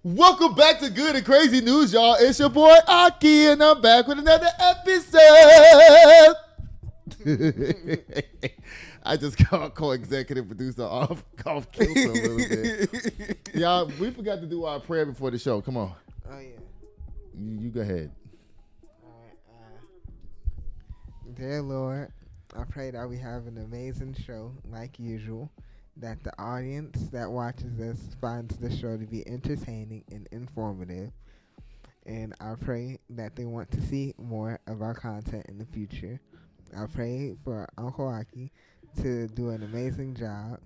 Welcome back to Good and Crazy News, y'all. It's your boy Aki, and I'm back with another episode. I just called co-executive producer off kilter a little bit. Y'all, we forgot to do our prayer before the show. Come on. Oh, yeah. You go ahead. All right. Dear Lord, I pray that we have an amazing show, like usual, that the audience that watches us finds the show to be entertaining and informative. And I pray that they want to see more of our content in the future. I pray for Uncle Aki to do an amazing job.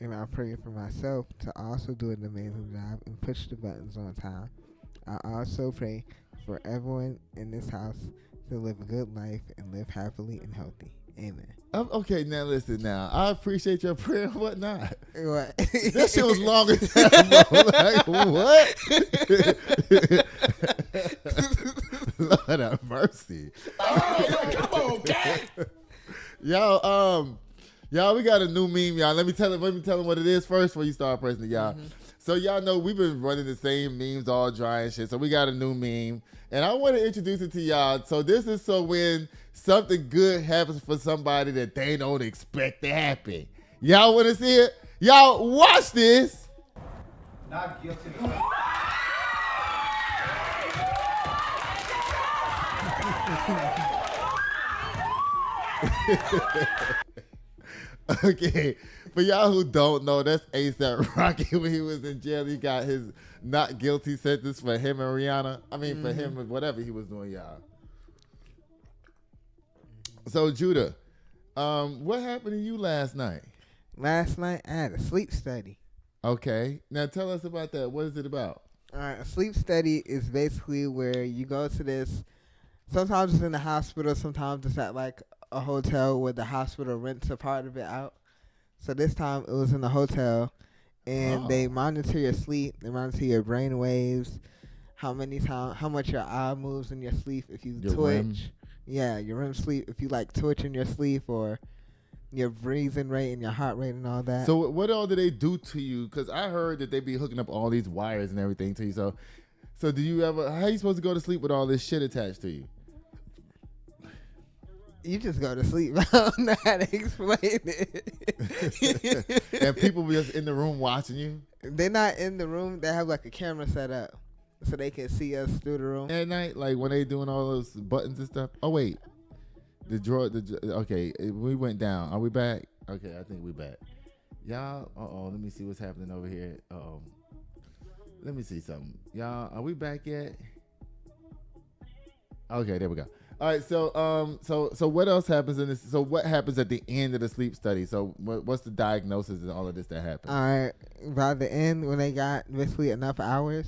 And I pray for myself to also do an amazing job and push the buttons on time. I also pray for everyone in this house to live a good life and live happily and healthy. Amen. Okay, now listen. Now I appreciate your prayer and whatnot. What? That shit was long as hell. Like, what? Lord have mercy. Oh, come on, cat. Y'all, we got a new meme, y'all. Let me tell them what it is first before you start pressing it, y'all. Mm-hmm. So y'all know we've been running the same memes all dry and shit. So we got a new meme, and I want to introduce it to y'all. So this is so when something good happens for somebody that they don't expect to happen. Y'all want to see it? Y'all watch this. Not guilty. Okay, for y'all who don't know, that's ASAP Rocky. When he was in jail, he got his not guilty sentence for him and Rihanna. I mean, for him and whatever he was doing, y'all. So, Judah, what happened to you last night? Last night, I had a sleep study. Okay. Now, tell us about that. What is it about? All right, a sleep study is basically where you go to this. Sometimes it's in the hospital. Sometimes it's at, like, a hotel where the hospital rents a part of it out. So this time it was in the hotel, and they monitor your sleep. They monitor your brain waves, how much your eye moves in your sleep if you your twitch. REM. Yeah, your REM sleep. If you like twitch in your sleep, or your breathing rate and your heart rate and all that. So what all do they do to you? Because I heard that they be hooking up all these wires and everything to you. So do you ever? How are you supposed to go to sleep with all this shit attached to you? You just go to sleep. I don't know how to explain it. And people be just in the room watching you? They're not in the room. They have like a camera set up so they can see us through the room. At night, like when they doing all those buttons and stuff? Oh, wait. Okay, we went down. Are we back? Okay, I think we back. Y'all, let me see what's happening over here. Let me see something. Y'all, are we back yet? Okay, there we go. All right, so what else happens in this? So what happens at the end of the sleep study? So what's the diagnosis and all of this that happens? All right, by the end, when they got basically enough hours,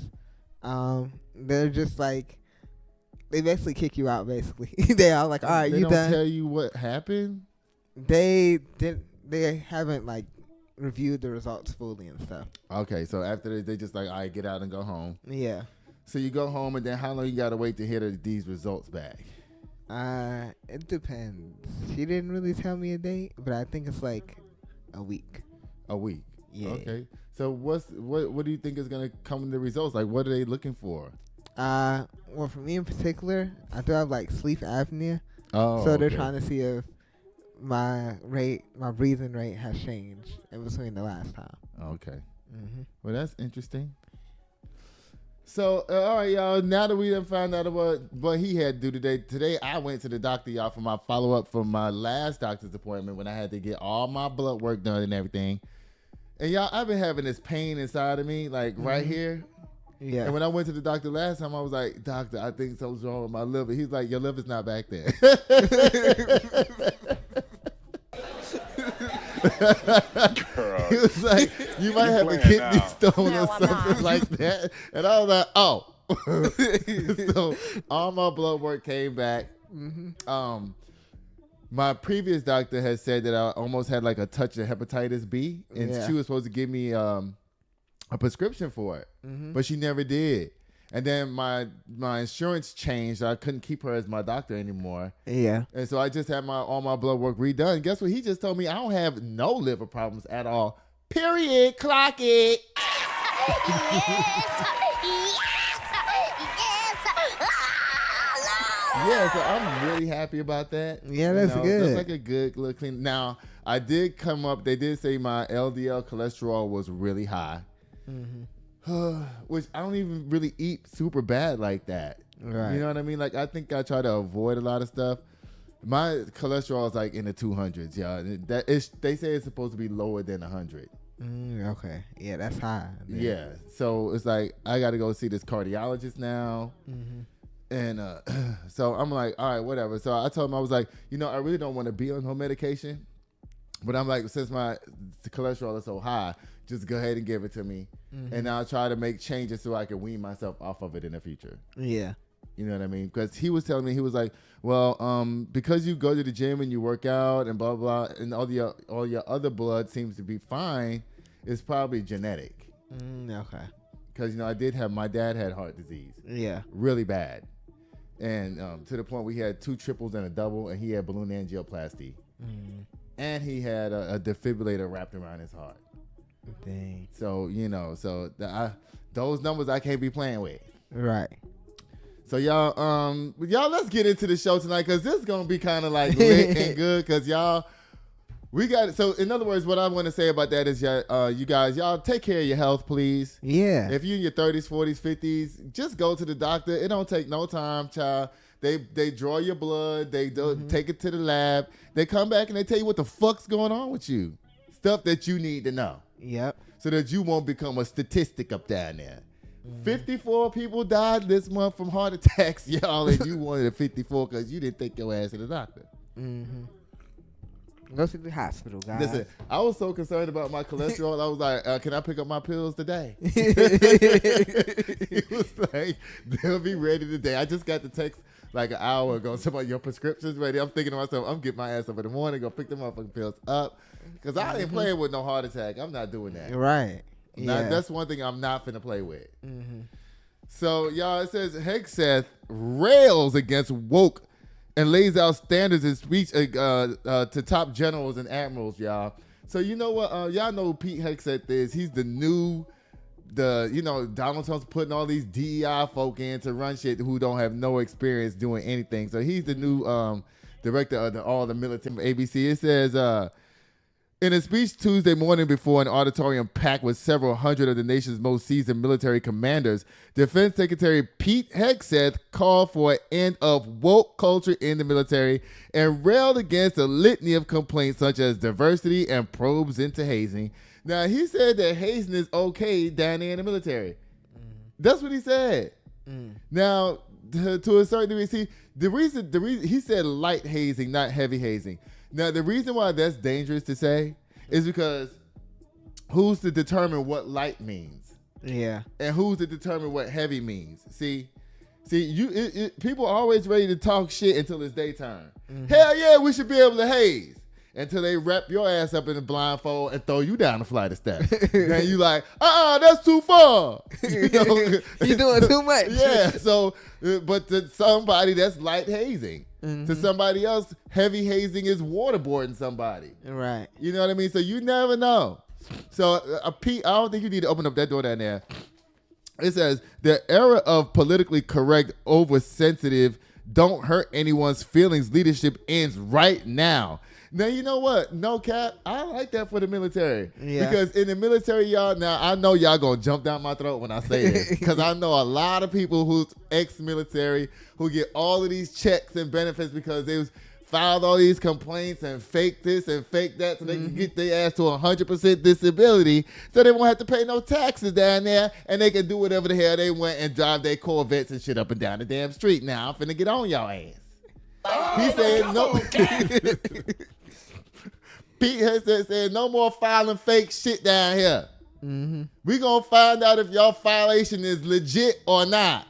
they're just like, they basically kick you out. Basically, they are like, all right, you done. They don't tell you what happened. They haven't like reviewed the results fully and stuff. Okay, so after they just like, all right, get out and go home. Yeah. So you go home, and then how long you gotta wait to hear these results back? It depends. She didn't really tell me a date, but I think it's like a week. A week. Yeah. Okay. So what do you think is gonna come in the results? Like, what are they looking for? Well, for me in particular, I do have like sleep apnea. Oh. So they're trying to see if my breathing rate has changed in between the last time. Okay. Mm-hmm. Well, that's interesting. So, all right, y'all, now that we done found out what he had to do today I went to the doctor, y'all, for my follow-up from my last doctor's appointment when I had to get all my blood work done and everything. And, y'all, I've been having this pain inside of me, like, right here. Yeah. And when I went to the doctor last time, I was like, doctor, I think something's wrong with my liver. He's like, your liver's not back there. He was like, you might have a kidney stone or something like that. And I was like, oh. So all my blood work came back. Mm-hmm. My previous doctor had said that I almost had like a touch of hepatitis B, and she was supposed to give me a prescription for it, but she never did. And then my insurance changed. I couldn't keep her as my doctor anymore. Yeah. And so I just had all my blood work redone. And guess what? He just told me I don't have no liver problems at all. Period. Clock it. Yeah, so I'm really happy about that. Yeah, that's good. That's like a good little clean. Now, I did come up, they did say my LDL cholesterol was really high, which I don't even really eat super bad like that. Right. You know what I mean? Like, I think I try to avoid a lot of stuff. My cholesterol is like in the 200s, y'all. They say it's supposed to be lower than 100. Okay. Yeah, that's high. Man. Yeah. So it's like, I got to go see this cardiologist now. And so I'm like, all right, whatever. So I told him, I was like, I really don't want to be on home medication. But I'm like, since my cholesterol is so high, just go ahead and give it to me. And I'll try to make changes so I can wean myself off of it in the future. Yeah. You know what I mean? Because he was telling me, he was like, well, because you go to the gym and you work out and blah, blah, and all your other blood seems to be fine, it's probably genetic. Okay. Because, my dad had heart disease. Yeah. Really bad. And to the point we had 2 triples and a double, and he had balloon angioplasty. And he had a defibrillator wrapped around his heart. Dang. So, those numbers I can't be playing with. Right. So y'all, let's get into the show tonight, because this is gonna be kind of like lit and good, because we got it. So in other words, what I want to say about that is, you guys, y'all take care of your health, please. Yeah. If you're in your 30s, 40s, 50s, just go to the doctor. It don't take no time, child. They draw your blood. They take it to the lab. They come back and they tell you what the fuck's going on with you. Stuff that you need to know. Yep. So that you won't become a statistic up down there. 54 people died this month from heart attacks, y'all, and you wanted a 54 because you didn't take your ass to the doctor. Go to the hospital, guys. Listen, I was so concerned about my cholesterol. I was like, can I pick up my pills today? He was like, they'll be ready today. I just got the text like an hour ago. Somebody, your prescription's ready. I'm thinking to myself, I'm getting my ass up in the morning, go pick them motherfucking pills up. Because I ain't playing with no heart attack. I'm not doing that. Right. Yeah. That's one thing I'm not finna play with. So, y'all, it says Hegseth rails against woke and lays out standards in speech to top generals and admirals, y'all. So, you know what? Y'all know who Pete Hegseth is. He's Donald Trump's putting all these DEI folk in to run shit who don't have no experience doing anything. So, he's the new director of all the military ABC. It says, in a speech Tuesday morning before an auditorium packed with several hundred of the nation's most seasoned military commanders, Defense Secretary Pete Hegseth called for an end of woke culture in the military and railed against a litany of complaints such as diversity and probes into hazing. Now, he said that hazing is okay down there in the military. That's what he said. Now, to a certain degree, see, the reason he said light hazing, not heavy hazing. Now, the reason why that's dangerous to say is because who's to determine what light means? Yeah. And who's to determine what heavy means? See, people are always ready to talk shit until it's daytime. Hell yeah, we should be able to haze. Until they wrap your ass up in a blindfold and throw you down a flight of steps. And you like, that's too far. You're doing too much. Yeah, so, but to somebody, that's light hazing. To somebody else, heavy hazing is waterboarding somebody. Right. You know what I mean? So you never know. So, Pete, I don't think you need to open up that door down there. It says, the era of politically correct, oversensitive, don't hurt anyone's feelings leadership ends right now. Now, you know what? No cap. I like that for the military. Yeah. Because in the military, y'all, now I know y'all going to jump down my throat when I say this. Because I know a lot of people who's ex-military who get all of these checks and benefits because they was filed all these complaints and fake this and fake that so they can get their ass to 100% disability so they won't have to pay no taxes down there and they can do whatever the hell they want and drive their Corvettes and shit up and down the damn street. Now I'm finna get on y'all ass. He said no. Pete Hegseth said no more filing fake shit down here. We gonna find out if your violation is legit or not.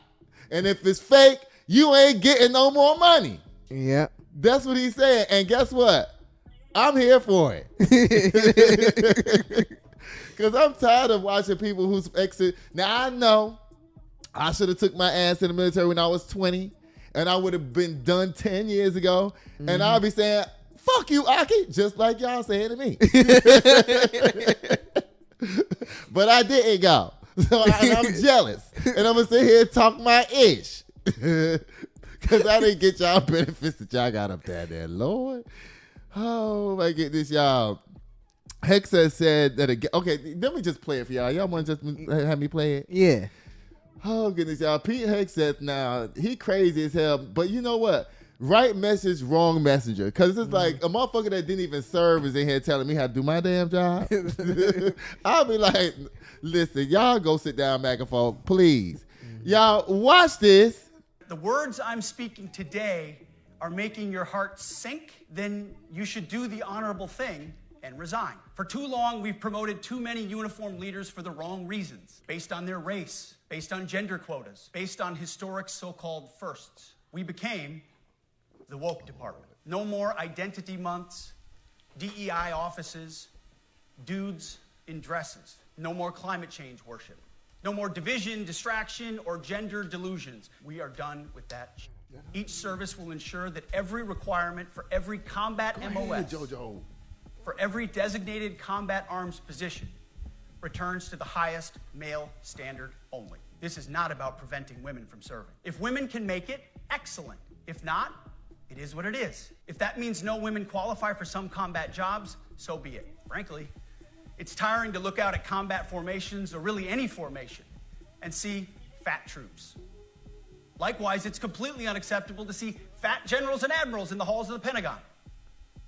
And if it's fake, you ain't getting no more money. Yep. That's what he said. And guess what? I'm here for it. Because I'm tired of watching people who's exit. Now, I know I should have took my ass in the military when I was 20. And I would have been done 10 years ago. And I'll be saying, fuck you, Aki, just like y'all saying to me. But I didn't go. So I'm jealous. And I'm going to sit here and talk my ish. Because I didn't get y'all benefits that y'all got up there, Lord. Oh, my goodness, y'all. Hegseth said that again. Okay, let me just play it for y'all. Y'all want to just have me play it? Yeah. Oh, goodness, y'all. Pete Hegseth now, he crazy as hell. But you know what? Right message, wrong messenger. Because it's like a motherfucker that didn't even serve is in here telling me how to do my damn job. I'll be like, listen, y'all go sit down back and forth, please. Y'all watch this. The words I'm speaking today are making your heart sink, then you should do the honorable thing and resign. For too long, we've promoted too many uniformed leaders for the wrong reasons, based on their race, based on gender quotas, based on historic so-called firsts. We became the woke department. No more identity months, DEI offices, dudes in dresses. No more climate change worship. No more division, distraction, or gender delusions. We are done with that. Each service will ensure that every requirement for every combat MOS, for every designated combat arms position, returns to the highest male standard only. This is not about preventing women from serving. If women can make it, excellent. If not, it is what it is. If that means no women qualify for some combat jobs, so be it. Frankly, it's tiring to look out at combat formations, or really any formation, and see fat troops. Likewise, it's completely unacceptable to see fat generals and admirals in the halls of the Pentagon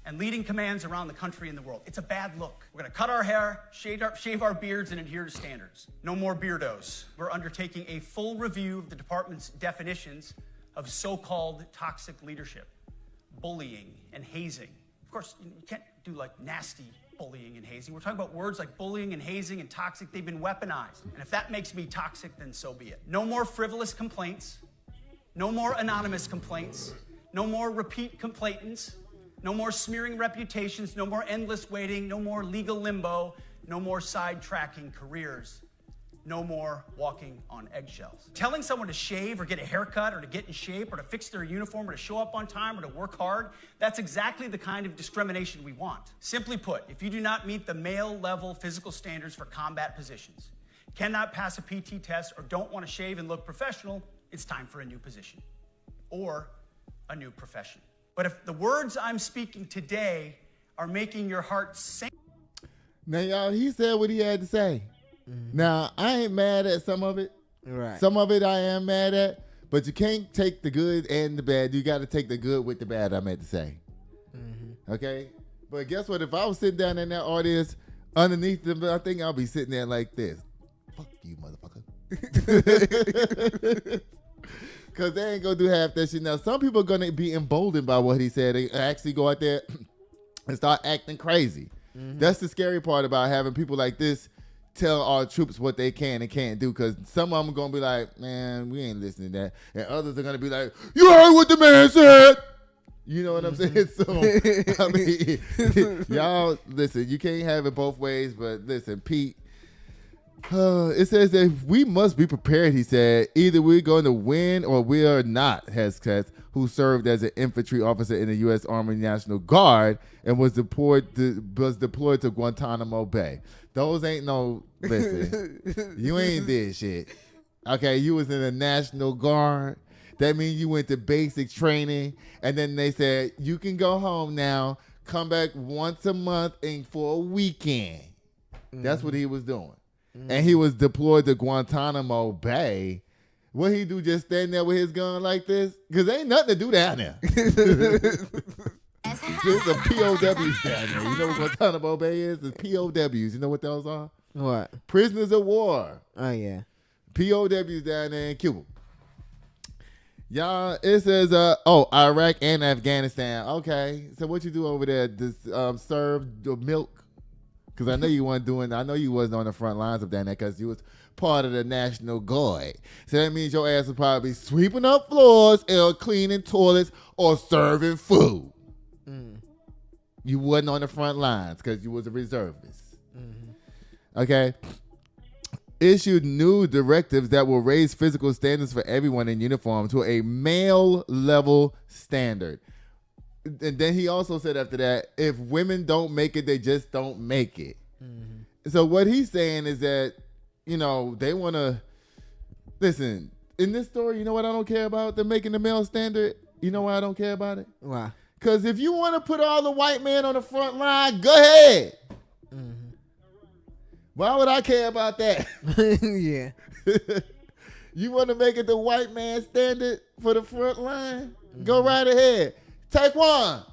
and leading commands around the country and the world. It's a bad look. We're gonna cut our hair, shave our beards, and adhere to standards. No more beardos. We're undertaking a full review of the department's definitions of so-called toxic leadership, bullying and hazing. Of course, you can't do like nasty bullying and hazing. We're talking about words like bullying and hazing and toxic. They've been weaponized. And if that makes me toxic, then so be it. No more frivolous complaints. No more anonymous complaints. No more repeat complainants. No more smearing reputations. No more endless waiting. No more legal limbo. No more sidetracking careers. No more walking on eggshells. Telling someone to shave or get a haircut or to get in shape or to fix their uniform or to show up on time or to work hard, that's exactly the kind of discrimination we want. Simply put, if you do not meet the male-level physical standards for combat positions, cannot pass a PT test, or don't want to shave and look professional, it's time for a new position or a new profession. But if the words I'm speaking today are making your heart sink... Now, y'all, he said what he had to say. Now, I ain't mad at some of it. Right. Some of it I am mad at, but you can't take the good and the bad. You got to take the good with the bad, I meant to say. Okay? But guess what? If I was sitting down in that audience underneath them, I think I'll be sitting there like this. Fuck you, motherfucker. Because they ain't going to do half that shit. Now, some people are going to be emboldened by what he said. They actually go out there and start acting crazy. That's the scary part about having people like this tell our troops what they can and can't do, because some of them are going to be like, man, we ain't listening to that. And others are going to be like, you heard what the man said. You know what I'm saying? So, I mean, y'all, listen, you can't have it both ways, but listen, Pete, it says that we must be prepared, he said. Either we're going to win or we are not, Hegseth, who served as an infantry officer in the U.S. Army National Guard and was deployed to Guantanamo Bay. Those ain't no, listen, you ain't did shit. Okay, you was in the National Guard. That means you went to basic training, and then they said, you can go home now, come back once a month and for a weekend. That's what he was doing. And he was deployed to Guantanamo Bay. What he do, just stand there with his gun like this? Because ain't nothing to do down there. There's some POWs down there. You know what Guantanamo Bay is? The POWs. You know what those are? What? Prisoners of war. Oh, yeah. POWs down there in Cuba. Y'all, it says, Iraq and Afghanistan. Okay. So what you do over there? Just serve the milk? Because I know you wasn't on the front lines of that because you was part of the National Guard. So that means your ass would probably be sweeping up floors or cleaning toilets or serving food. You wasn't on the front lines because you was a reservist. Okay. Issued new directives that will raise physical standards for everyone in uniform to a male level standard. And then he also said after that, if women don't make it, they just don't make it. So what he's saying is that they want to listen. In this story, you know what I don't care about? They're making the male standard. You know why I don't care about it? Why? Because if you want to put all the white men on the front line, go ahead. Mm-hmm. Why would I care about that? Yeah. You want to make it the white man standard for the front line? Mm-hmm. Go right ahead. Taekwon,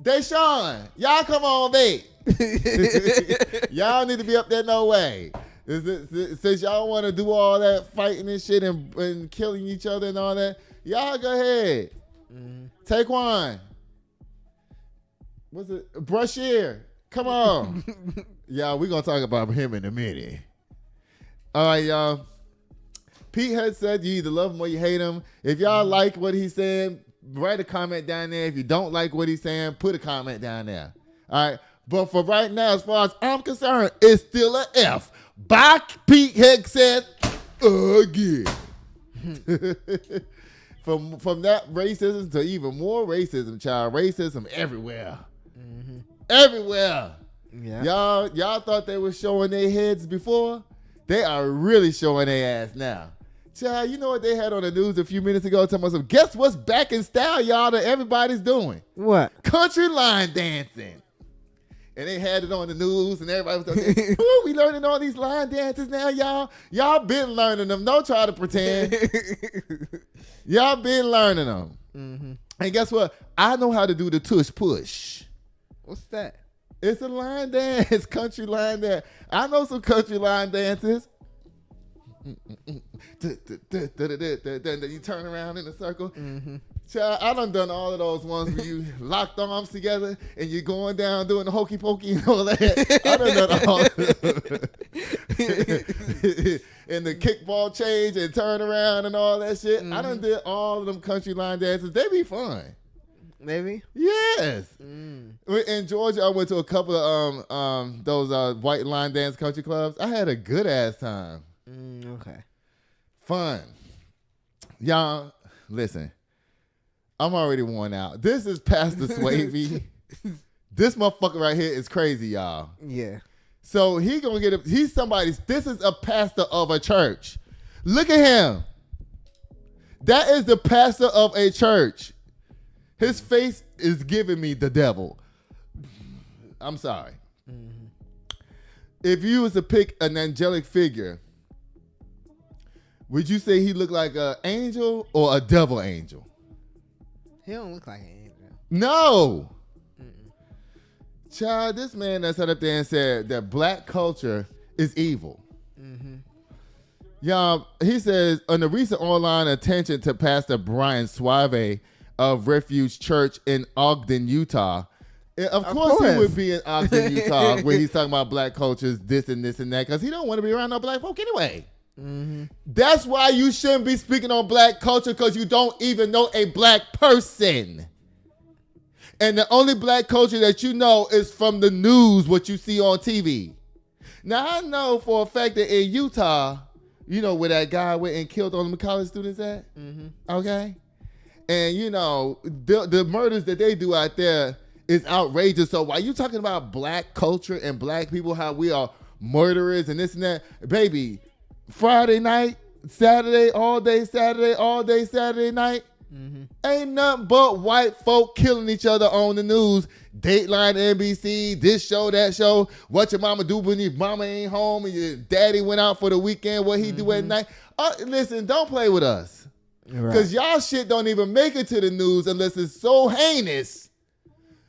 Deshaun, y'all come on, babe. Y'all need to be up there no way. Since y'all want to do all that fighting and shit and killing each other and all that, y'all go ahead. Mm-hmm. Taekwon. What's it? Bryshere. Come on. Y'all, we're going to talk about him in a minute. All right, y'all. Pete had said you either love him or you hate him. If y'all like what he's saying, write a comment down there. If you don't like what he's saying, put a comment down there. All right. But for right now, as far as I'm concerned, it's still an F. By Pete Hegseth again. From that racism to even more racism, child. Racism everywhere. Mm-hmm. Everywhere. Yeah. Y'all thought they were showing their heads before? They are really showing their ass now. Child, you know what they had on the news a few minutes ago? Talking about guess what's back in style, y'all, that everybody's doing? What? Country line dancing. And they had it on the news, and everybody was talking, ooh, we learning all these line dances now, y'all. Y'all been learning them. Don't try to pretend. Y'all been learning them. Mm-hmm. And guess what? I know how to do the tush push. What's that? It's a line dance, country line dance. I know some country line dances. You turn around in a circle. Mm-hmm. Child, I done all of those ones where you locked arms together and you're going down doing the hokey pokey and all that. I done all and the kickball change and turn around and all that shit. Mm-hmm. I done did all of them country line dances. They be fun. Maybe? Yes. In Georgia, I went to a couple of those white line dance country clubs. I had a good ass time. Okay. Fun. Y'all, listen. I'm already worn out. This is Pastor Swavey. This motherfucker right here is crazy, y'all. Yeah. So he's somebody's, this is a pastor of a church. Look at him. That is the pastor of a church. His face is giving me the devil. I'm sorry. Mm-hmm. If you was to pick an angelic figure, would you say he looked like an angel or a devil angel? He don't look like an angel. No. Mm-mm. Child, this man that sat up there and said that black culture is evil. Mm-hmm. Y'all, he says, on the recent online attention to Pastor Brian Sauve of Refuge Church in Ogden, Utah. Of course he would be in Ogden, Utah, where he's talking about black cultures, this and this and that, because he don't want to be around no black folk anyway. Mm-hmm. That's why you shouldn't be speaking on black culture, because you don't even know a black person. And the only black culture that you know is from the news, what you see on TV. Now, I know for a fact that in Utah, you know where that guy went and killed all the college students at? Mm-hmm. Okay? And, you know, the murders that they do out there is outrageous. So while you talking about black culture and black people, how we are murderers and this and that, baby, Friday night, Saturday, all day Saturday night, mm-hmm. ain't nothing but white folk killing each other on the news. Dateline, NBC, this show, that show. What your mama do when your mama ain't home and your daddy went out for the weekend, what he do at night. Listen, don't play with us. Because y'all shit don't even make it to the news unless it's so heinous.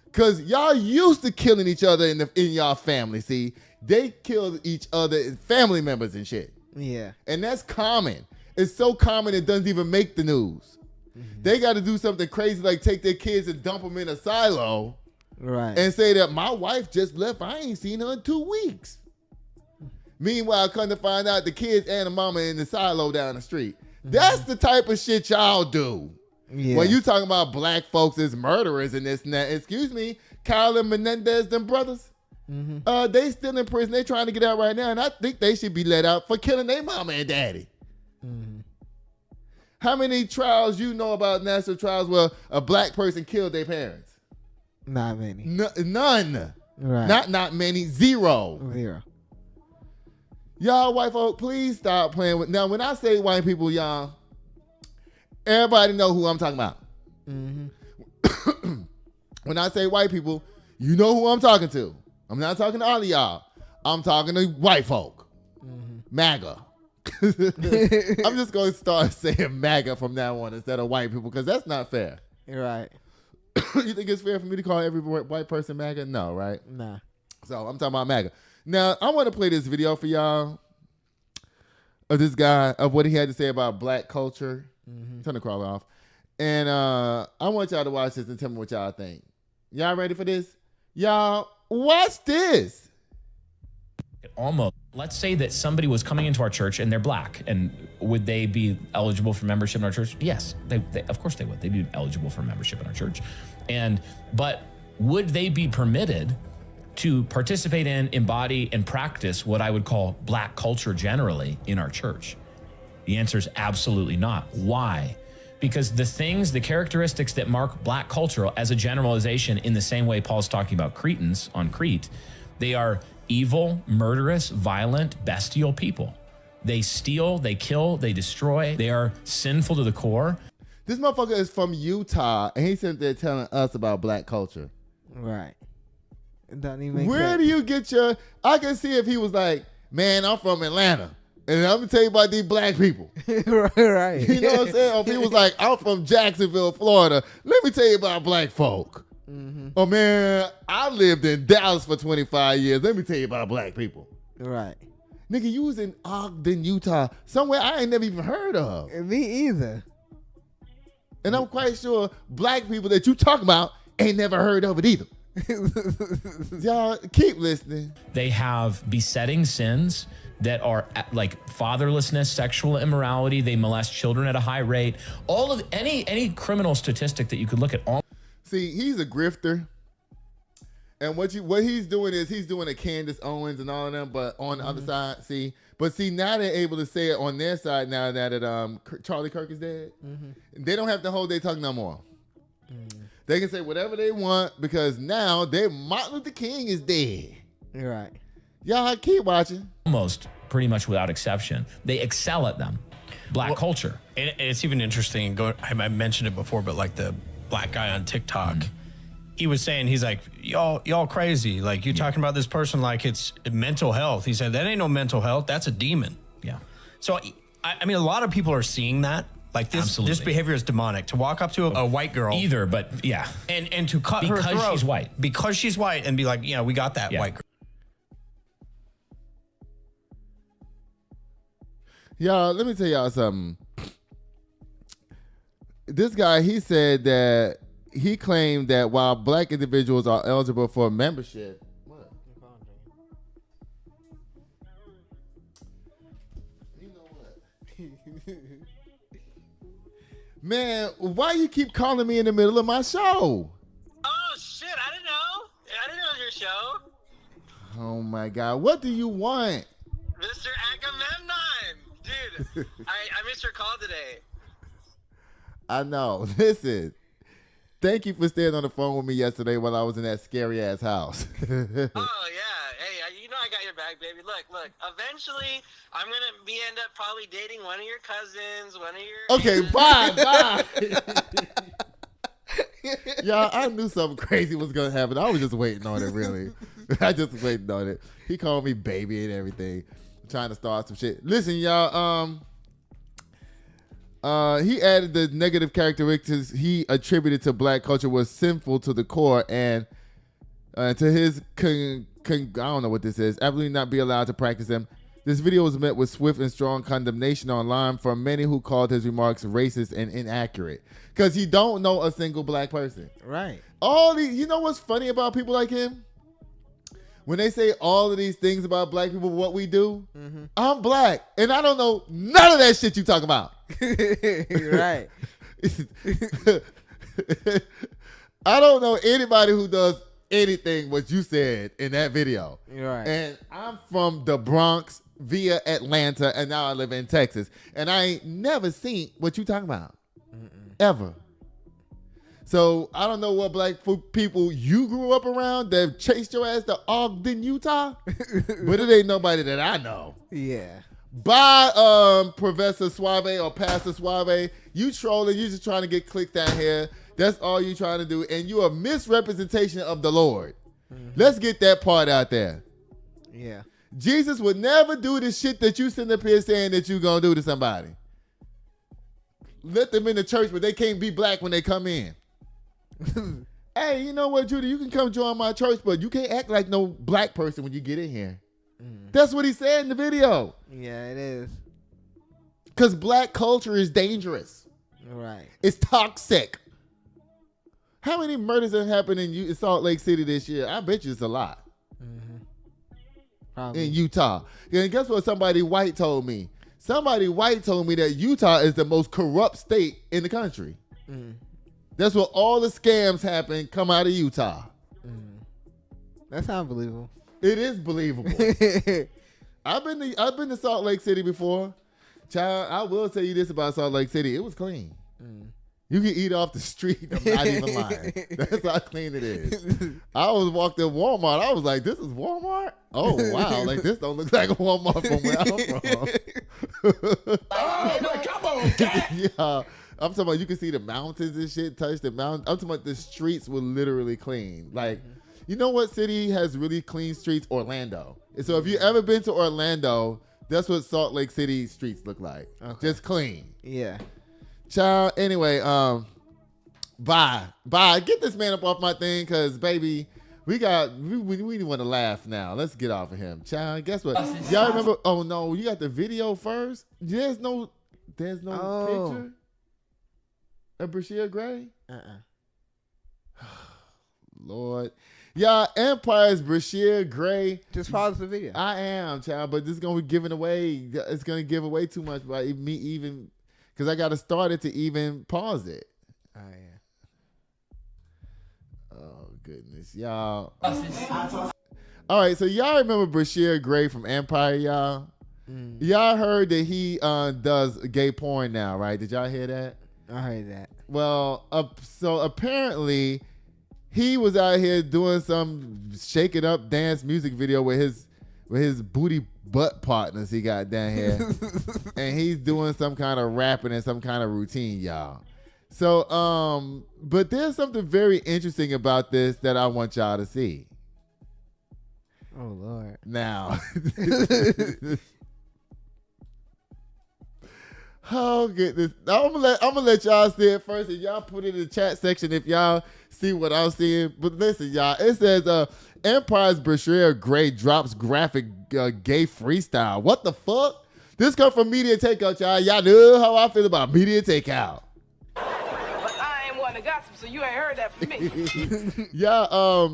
Because y'all used to killing each other in y'all family. See, they killed each other, family members and shit. Yeah. And that's common. It's so common it doesn't even make the news. Mm-hmm. They got to do something crazy like take their kids and dump them in a silo. Right. And say that my wife just left. I ain't seen her in 2 weeks. Meanwhile, come to find out the kids and the mama in the silo down the street. That's the type of shit y'all do. Yeah. When you talking about black folks as murderers and this and that, excuse me, Kyle and Menendez, them brothers, they still in prison. They trying to get out right now, and I think they should be let out for killing their mama and daddy. Mm-hmm. How many trials you know about national trials where a black person killed their parents? Not many. None. Right. Not many. Zero. Y'all white folk, please stop playing with. Now, when I say white people, y'all, everybody know who I'm talking about. Mm-hmm. When I say white people, you know who I'm talking to. I'm not talking to all of y'all. I'm talking to white folk. Mm-hmm. MAGA. I'm just going to start saying MAGA from now on instead of white people because that's not fair. You're right. You think it's fair for me to call every white person MAGA? No, right? Nah. So I'm talking about MAGA. Now, I want to play this video for y'all of this guy, of what he had to say about black culture. Mm-hmm. Turn the crawler off. And I want y'all to watch this and tell me what y'all think. Y'all ready for this? Y'all, watch this. Almost. Let's say that somebody was coming into our church and they're black, and would they be eligible for membership in our church? Yes, they of course they would. They'd be eligible for membership in our church. But would they be permitted to participate in, embody, and practice what I would call black culture generally in our church? The answer is absolutely not. Why? Because the characteristics that mark black culture as a generalization, in the same way Paul's talking about Cretans on Crete, they are evil, murderous, violent, bestial people. They steal, they kill, they destroy. They are sinful to the core. This motherfucker is from Utah, and he's sitting there telling us about black culture. Right. It doesn't even make Where sense. do you get your... I can see if he was like, man, I'm from Atlanta, and I'm going to tell you about these black people. Right. You know what I'm saying? Or if he was like, I'm from Jacksonville, Florida, let me tell you about black folk. Mm-hmm. Oh, man, I lived in Dallas for 25 years. Let me tell you about black people. Right. Nigga, you was in Ogden, Utah, somewhere I ain't never even heard of. Me either. And I'm quite sure black people that you talk about ain't never heard of it either. Y'all keep listening. They have besetting sins that are like fatherlessness, sexual immorality. They molest children at a high rate. All of any criminal statistic that you could look at. See, he's a grifter. And what he's doing is he's doing a Candace Owens and all of them, but on the other side, see, now they're able to say it on their side now that Charlie Kirk is dead. Mm-hmm. They don't have to hold their tongue no more. Mm. They can say whatever they want because now Martin Luther King is dead. You're right. Y'all keep watching. Almost pretty much without exception, they excel at them. Black culture. And it's even interesting. I mentioned it before, but like the black guy on TikTok, he was saying, he's like, y'all crazy. Like, you talking about this person like it's mental health. He said, that ain't no mental health. That's a demon. Yeah. So, I mean, a lot of people are seeing that. Like, this behavior is demonic. To walk up to a white girl. Either, but yeah. And to cut her throat. Because she's white. Because she's white and be like, yeah, we got that white girl. Y'all, let me tell y'all something. This guy, he said that he claimed that while black individuals are eligible for membership. What? You know what? Man, why you keep calling me in the middle of my show? Oh, shit, I didn't know. I didn't know it was your show. Oh, my God. What do you want? Mr. Agamemnon. Dude, I missed your call today. I know. Listen, thank you for staying on the phone with me yesterday while I was in that scary ass house. Oh yeah, hey, you know I got your back, baby. Look. Eventually, I'm gonna end up probably dating one of your cousins, one of your. Okay, bye. Y'all, I knew something crazy was gonna happen. I was just waiting on it. Really, I just was waiting on it. He called me baby and everything, trying to start some shit. Listen, y'all. He added the negative characteristics he attributed to black culture was sinful to the core and to his, I don't know what this is, absolutely not be allowed to practice them. This video was met with swift and strong condemnation online from many who called his remarks racist and inaccurate. Because he don't know a single black person. Right. You know what's funny about people like him? When they say all of these things about black people, what we do, I'm black, and I don't know none of that shit you talk about. Right. I don't know anybody who does anything what you said in that video. Right. And I'm from the Bronx via Atlanta, and now I live in Texas, and I ain't never seen what you talking about. Ever. So I don't know what black people you grew up around that chased your ass to Ogden, Utah, but it ain't nobody that I know. Yeah. By Professor Suave or Pastor Suave, you trolling, you just trying to get clicked out here. That's all you trying to do, and you a misrepresentation of the Lord. Let's get that part out there. Yeah. Jesus would never do the shit that you sitting up here saying that you gonna do to somebody. Let them in the church, but they can't be black when they come in. Hey, you know what, Judy? You can come join my church, but you can't act like no black person when you get in here. That's what he said in the video. Yeah, it is. Because black culture is dangerous. Right. It's toxic. How many murders have happened in Salt Lake City this year? I bet you it's a lot. Probably. In Utah. And guess what somebody white told me? Somebody white told me that Utah is the most corrupt state in the country. That's where all the scams happen, come out of Utah. That's unbelievable. It is believable. I've been to Salt Lake City before. Child, I will tell you this about Salt Lake City. It was clean. You can eat off the street. I'm not even lying. That's how clean it is. I was walked in Walmart. I was like, this is Walmart? Oh, wow. Like, this don't look like a Walmart from where I'm from. Come on, cat. Yeah. I'm talking about you can see the mountains and shit, touch the mountains. I'm talking about the streets were literally clean. Like, you know what city has really clean streets? Orlando. And so if you ever been to Orlando, that's what Salt Lake City streets look like. Okay. Just clean. Yeah. Child, anyway, bye. Get this man up off my thing, because, baby, we want to laugh now. Let's get off of him. Child, guess what? Y'all remember? Oh, no, you got the video first? There's no picture of Bryshere Gray? Lord. Y'all, Empire's Bryshere Gray. Just pause the video. I am, child, but this is going to be giving away. It's going to give away too much by me even... Because I got to start it to even pause it. Oh, yeah. Oh, goodness. Y'all. All right, so y'all remember Bryshere Gray from Empire, y'all? Y'all heard that he does gay porn now, right? Did y'all hear that? I heard that. Well, so apparently he was out here doing some shake it up dance music video with his booty butt partners he got down here. And he's doing some kind of rapping and some kind of routine, y'all. So, but there's something very interesting about this that I want y'all to see. Oh, Lord. Now. Oh, goodness. I'm gonna let y'all see it first, and y'all put it in the chat section if y'all see what I'm seeing. But listen, y'all, it says Empire's Bryshere Gray drops graphic gay freestyle. What the fuck? This come from Media Takeout, y'all. Y'all know how I feel about Media Takeout. But I ain't one to gossip, so you ain't heard that from me. Yeah,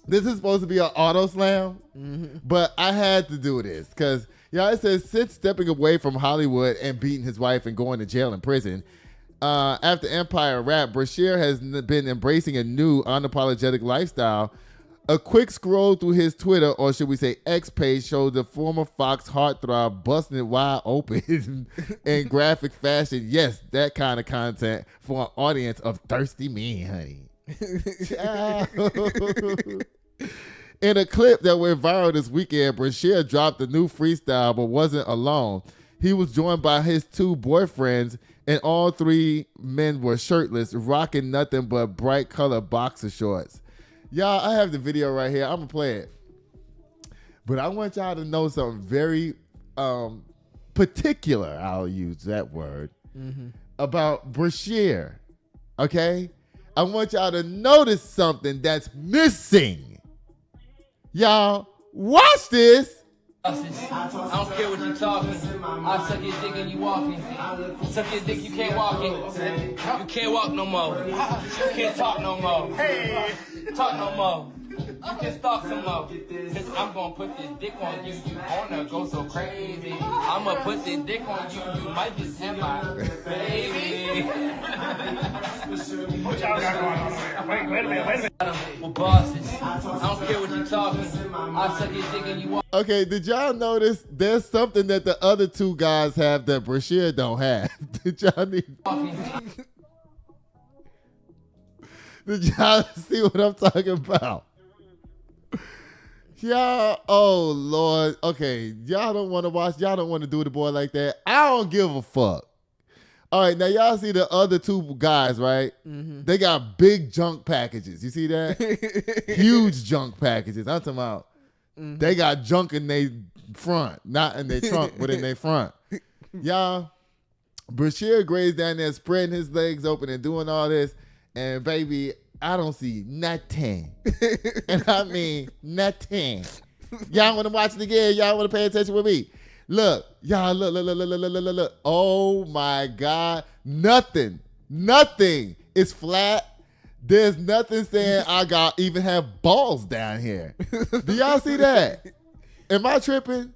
this is supposed to be an auto slam, but I had to do this because, y'all, it says, since stepping away from Hollywood and beating his wife and going to jail and prison, after Empire rap, Bryshere has been embracing a new unapologetic lifestyle. A quick scroll through his Twitter, or should we say X page, showed the former Fox heartthrob busting it wide open in graphic fashion. Yes, that kind of content for an audience of thirsty men, honey. In a clip that went viral this weekend, Bryshere dropped a new freestyle but wasn't alone. He was joined by his two boyfriends, and all three men were shirtless, rocking nothing but bright color boxer shorts. Y'all, I have the video right here. I'm going to play it. But I want y'all to know something very particular, I'll use that word, about Bryshere, okay? I want y'all to notice something that's missing. Y'all, watch this. I don't care what you're talking. I'll suck your dick and you walking. Suck your dick, you can't walk it. You can't walk no more. You can't talk no more. Hey, talk no more. You can stalk some more. Cause I'm gonna put this dick on you. You wanna go so crazy. I'ma put this dick on you. You might just have my baby. What y'all got going on over here? Wait a minute. Well, bosses, I don't care what you're talking. I'll suck your dick and you walk. Okay, did y'all notice there's something that the other two guys have that Bryshere don't have? Did y'all need? Did y'all see what I'm talking about? Y'all, oh Lord. Okay, y'all don't want to watch. Y'all don't want to do the boy like that. I don't give a fuck. All right, now y'all see the other two guys, right? Mm-hmm. They got big junk packages. You see that? Huge junk packages. I'm talking about. Mm-hmm. They got junk in their front, not in their trunk, but in their front. Y'all, Bryshere Gray's down there spreading his legs open and doing all this, and baby, I don't see nothing. And I mean nothing. Y'all want to watch it again? Y'all want to pay attention with me? Look, y'all, look. Oh my God. Nothing is flat. There's nothing saying I even have balls down here. Do y'all see that? Am I tripping?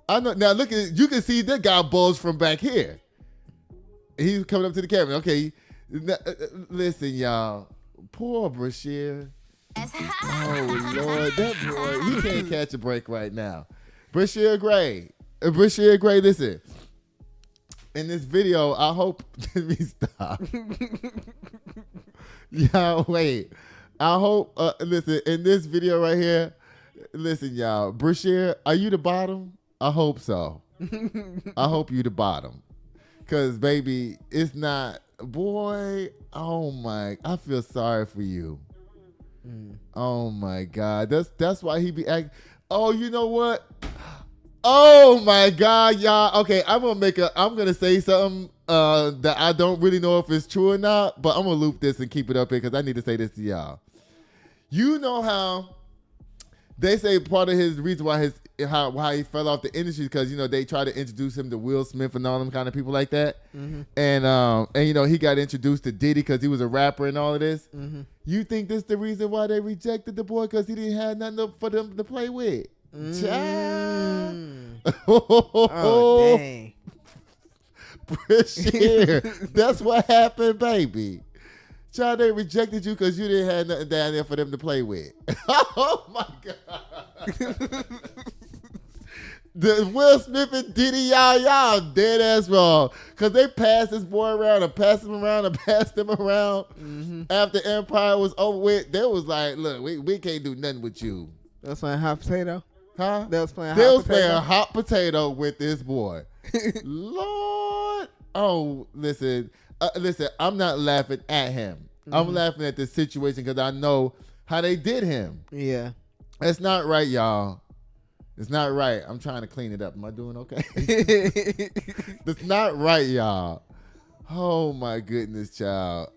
I know. Now look at, you can see that got balls from back here. He's coming up to the camera. Okay. Listen, y'all. Poor Bryshere. Oh Lord, that boy, he can't catch a break right now. Bryshere Gray, listen. In this video, I hope, let me stop. Y'all, wait. I hope, listen, in this video right here, listen, y'all, Bryshere, are you the bottom? I hope so. I hope you the bottom. Because, baby, it's not, boy, oh my, I feel sorry for you. Oh my God. That's why he be acting. Oh, you know what? Oh my God, y'all. Okay, I'm gonna say something that I don't really know if it's true or not, but I'm gonna loop this and keep it up here because I need to say this to y'all. You know how they say part of his reason why how he fell off the industry because, you know, they try to introduce him to Will Smith and all them kind of people like that. Mm-hmm. And you know, he got introduced to Diddy because he was a rapper and all of this. Mm-hmm. You think this the reason why they rejected the boy because he didn't have nothing for them to play with? Oh, dang. Bryshere, that's what happened, baby. Child, they rejected you because you didn't have nothing down there for them to play with. Oh my God. The Will Smith and Diddy, y'all dead ass wrong. Because they passed this boy around and passed him around and passed him around. Mm-hmm. After Empire was over with, they was like, look, we can't do nothing with you. That's playing hot potato? Huh? They was playing hot potato with this boy. Lord. Oh, listen, I'm not laughing at him. Mm-hmm. I'm laughing at the situation because I know how they did him. Yeah. It's not right, y'all. It's not right. I'm trying to clean it up. Am I doing okay? It's not right, y'all. Oh, my goodness, child.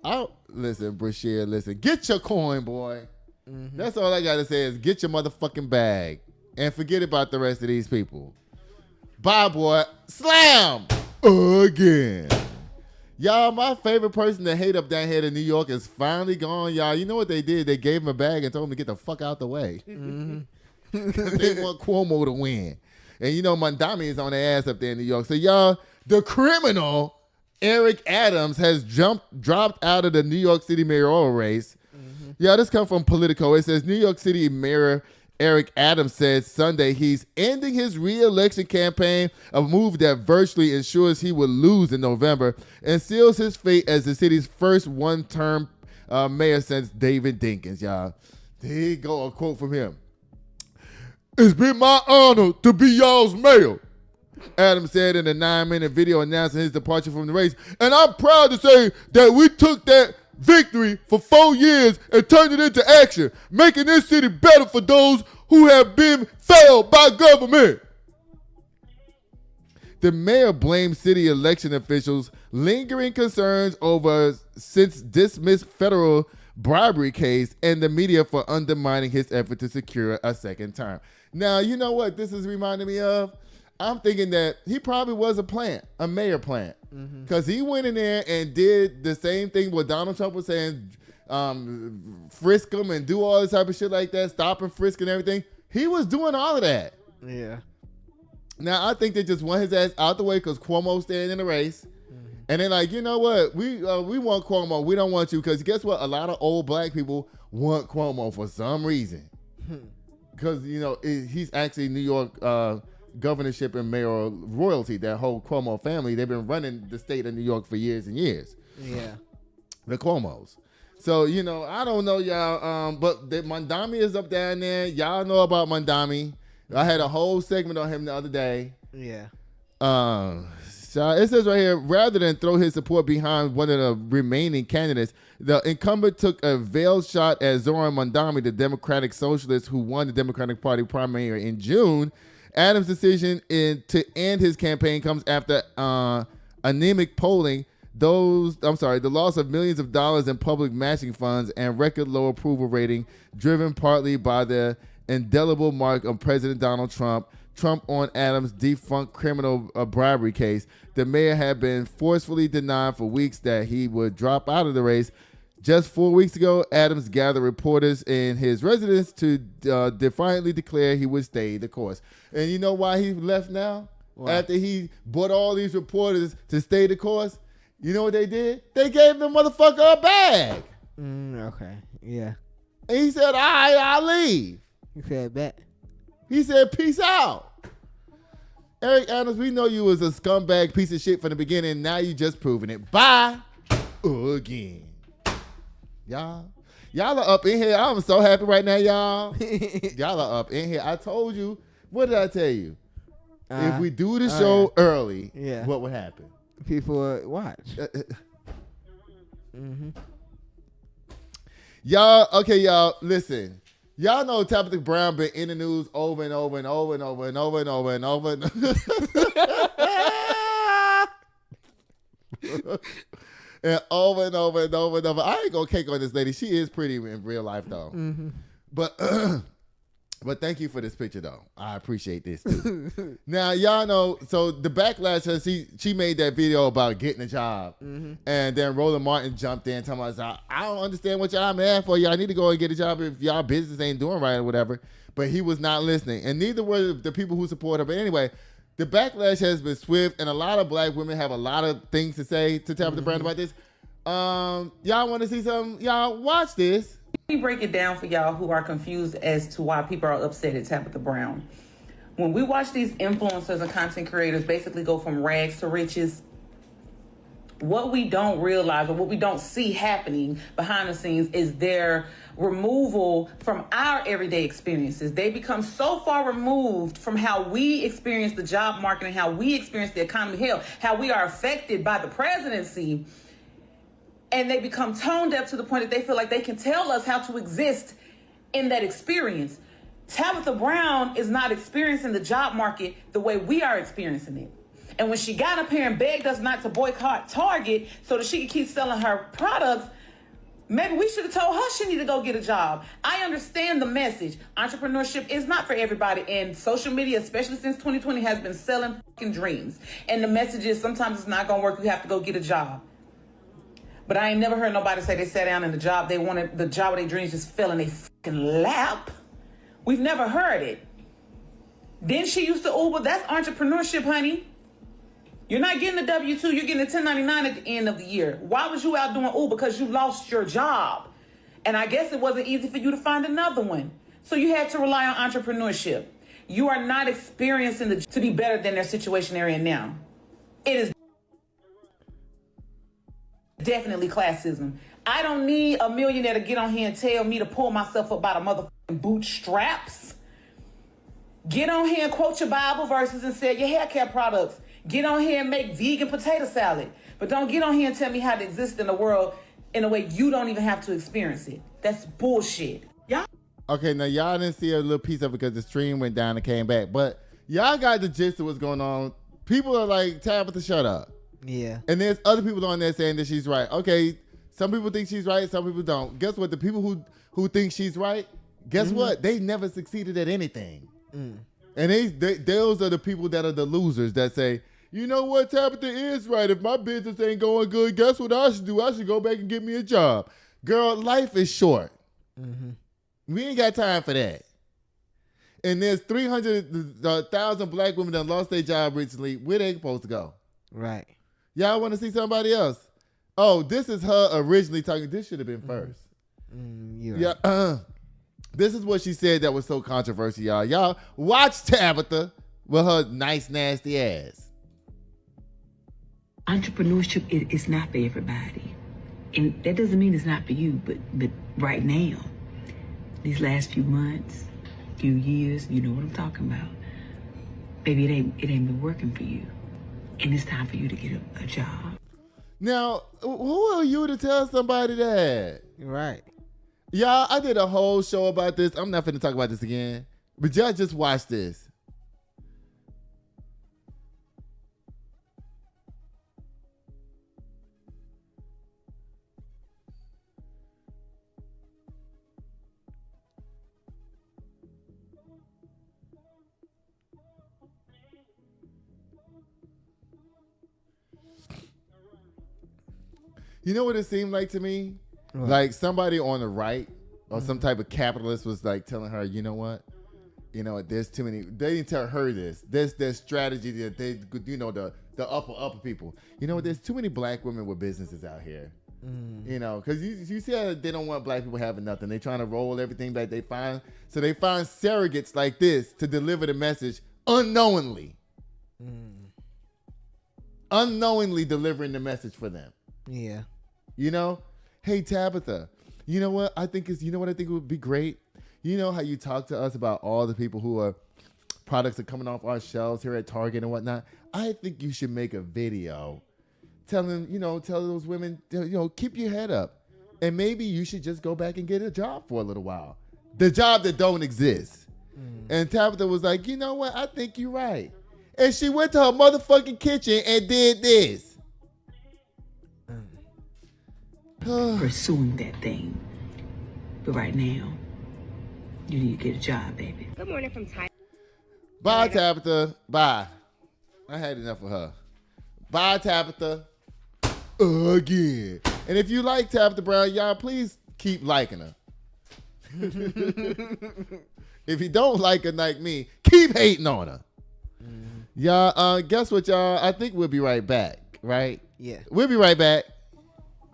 Listen, Bryshere, listen. Get your coin, boy. Mm-hmm. That's all I got to say is get your motherfucking bag. And forget about the rest of these people. Bye, boy. Slam! Again. Y'all, my favorite person to hate up down here in New York is finally gone, y'all. You know what they did? They gave him a bag and told him to get the fuck out the way. Mm-hmm. They want Cuomo to win. And you know Mondami is on their ass up there in New York. So, y'all, the criminal, Eric Adams, has dropped out of the New York City mayoral race. Mm-hmm. Yeah, this comes from Politico. It says New York City Mayor Eric Adams said Sunday he's ending his reelection campaign, a move that virtually ensures he will lose in November and seals his fate as the city's first one-term mayor since David Dinkins, y'all. Here you go, a quote from him. "It's been my honor to be y'all's mayor," Adams said in a 9-minute video announcing his departure from the race. "And I'm proud to say that we took that victory for 4 years and turned it into action, making this city better for those who have been failed by government." The mayor blamed city election officials' lingering concerns over since dismissed federal bribery case and the media for undermining his effort to secure a second term. Now, you know what this is reminding me of? I'm thinking that he probably was a mayor plant. Because he went in there and did the same thing what Donald Trump was saying, frisk him and do all this type of shit like that, stop and frisk and everything. He was doing all of that. Yeah. Now, I think they just want his ass out the way because Cuomo's staying in the race. And they're like, you know what? We want Cuomo. We don't want you because guess what? A lot of old black people want Cuomo for some reason. Because, you know, he's actually New York governorship and mayoral royalty. That whole Cuomo family, they've been running the state of New York for years and years. Yeah. The Cuomos. So, you know, I don't know, y'all. But the Mondami is up down there. Y'all know about Mondami. I had a whole segment on him the other day. Yeah. So it says right here, rather than throw his support behind one of the remaining candidates, the incumbent took a veiled shot at Zoran Mondami, the Democratic Socialist who won the Democratic Party primary in June. Adams' decision to end his campaign comes after anemic polling. The loss of millions of dollars in public matching funds and record low approval rating, driven partly by the indelible mark of President Donald Trump on Adams' defunct criminal bribery case. The mayor had been forcefully denied for weeks that he would drop out of the race. Just 4 weeks ago, Adams gathered reporters in his residence to defiantly declare he would stay the course. And you know why he left now? Wow. After he bought all these reporters to stay the course, you know what they did? They gave the motherfucker a bag. Okay, yeah. And he said, all right, I'll leave. He said, bet. He said, peace out. Eric Adams, we know you was a scumbag piece of shit from the beginning. Now you just proving it. Bye. Again. Y'all are up in here. I'm so happy right now, y'all. Y'all are up in here. I told you. What did I tell you? If we do the show early, what would happen? People would watch. Y'all, listen. Y'all know Tabitha Brown been in the news over and over and over and over and over and over and over. And over and over and over and over. I ain't gonna cake on this lady. She is pretty in real life though. But thank you for this picture though. I appreciate this too. Now y'all know, so the backlash, she made that video about getting a job, and then Roland Martin jumped in talking about, I don't understand what y'all mad for. Y'all need to go and get a job if y'all business ain't doing right or whatever. But he was not listening, and neither were the people who support her. But anyway, the backlash has been swift, and a lot of black women have a lot of things to say to Tabitha Brown about this. Y'all want to see something? Y'all watch this. Let me break it down for y'all who are confused as to why people are upset at Tabitha Brown. When we watch these influencers and content creators basically go from rags to riches, what we don't realize or what we don't see happening behind the scenes is their removal from our everyday experiences. They become so far removed from how we experience the job market and how we experience the economy, hell, how we are affected by the presidency. And they become tone deaf to the point that they feel like they can tell us how to exist in that experience. Tabitha Brown is not experiencing the job market the way we are experiencing it. And when she got up here and begged us not to boycott Target so that she could keep selling her products, maybe we should have told her she needed to go get a job. I understand the message. Entrepreneurship is not for everybody. And social media, especially since 2020, has been selling fucking dreams. And the message is sometimes it's not going to work. You have to go get a job. But I ain't never heard nobody say they sat down in the job they wanted, the job of their dreams just fell in their fucking lap. We've never heard it. Then she used to Uber. That's entrepreneurship, honey. You're not getting a W-2. You're getting a 1099 at the end of the year. Why was you out doing Uber? Because you lost your job. And I guess it wasn't easy for you to find another one. So you had to rely on entrepreneurship. You are not experiencing to be better than their situation they're in now. It is definitely classism. I don't need a millionaire to get on here and tell me to pull myself up by the motherfucking bootstraps. Get on here and quote your Bible verses and sell your hair care products. Get on here and make vegan potato salad. But don't get on here and tell me how to exist in the world in a way you don't even have to experience it. That's bullshit. Y'all. Okay, now y'all didn't see a little piece of it because the stream went down and came back. But y'all got the gist of what's going on. People are like, Tabitha, shut up. Yeah. And there's other people on there saying that she's right. Okay, some people think she's right, some people don't. Guess what? The people who think she's right, guess what? They never succeeded at anything. And those are the people that are the losers that say, you know what, Tabitha is right. If my business ain't going good, guess what I should do? I should go back and get me a job. Girl, life is short. We ain't got time for that. And there's 300,000 black women that lost their job recently. Where they supposed to go? Right. Y'all want to see somebody else? Oh, this is her originally talking. This should have been first. Yeah. This is what she said that was so controversial, y'all. Y'all watch Tabitha with her nice, nasty ass. Entrepreneurship is not for everybody. And that doesn't mean it's not for you, but right now, these last few months, few years, you know what I'm talking about. Baby, it ain't been working for you. And it's time for you to get a job. Now, who are you to tell somebody that? Right. Y'all, I did a whole show about this. I'm not finna talk about this again. But y'all just watch this. You know what it seemed like to me? What? Like somebody on the right or some type of capitalist was like telling her, you know what? You know, there's too many. They didn't tell her this. There's strategy that they, you know, the upper people. You know what? There's too many black women with businesses out here. You know, because you see how they don't want black people having nothing. They trying to roll everything back. They find surrogates like this to deliver the message unknowingly. Unknowingly delivering the message for them. Yeah. You know, hey Tabitha, you know what I think would be great? You know how you talk to us about all the people who are products are coming off our shelves here at Target and whatnot? I think you should make a video telling, tell those women, keep your head up. And maybe you should just go back and get a job for a little while. The job that don't exist. And Tabitha was like, you know what? I think you're right. And she went to her motherfucking kitchen and did this. Pursuing that thing. But right now, you need to get a job, baby. Good morning from Thailand. Bye, Tabitha. Bye. I had enough of her. Bye, Tabitha. Again. And if you like Tabitha Brown, y'all, please keep liking her. If you don't like her like me, keep hating on her. Y'all, guess what, y'all? I think we'll be right back, right? Yeah. We'll be right back.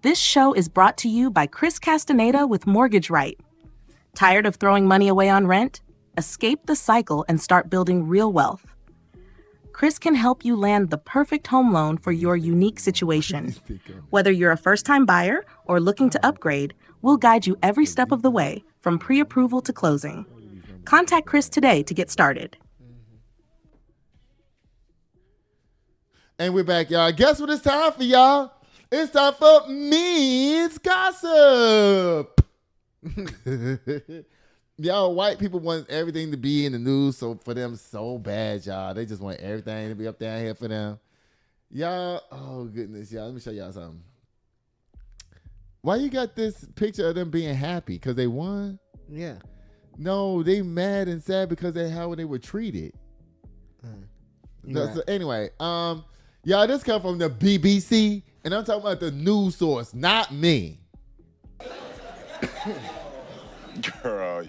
This show is brought to you by Chris Castaneda with Mortgage Right. Tired of throwing money away on rent? Escape the cycle and start building real wealth. Chris can help you land the perfect home loan for your unique situation. Whether you're a first-time buyer or looking to upgrade, we'll guide you every step of the way, from pre-approval to closing. Contact Chris today to get started. And we're back, y'all. Guess what it's time for, y'all? It's time for Me's Gossip. Y'all, white people want everything to be in the news for them so bad, y'all. They just want everything to be up down here for them. Y'all, oh goodness, y'all. Let me show y'all something. Why you got this picture of them being happy? Because they won? Yeah. No, they mad and sad because of how they were treated. Right. So anyway, y'all, this come from the BBC. And I'm talking about the news source, not me. Girl,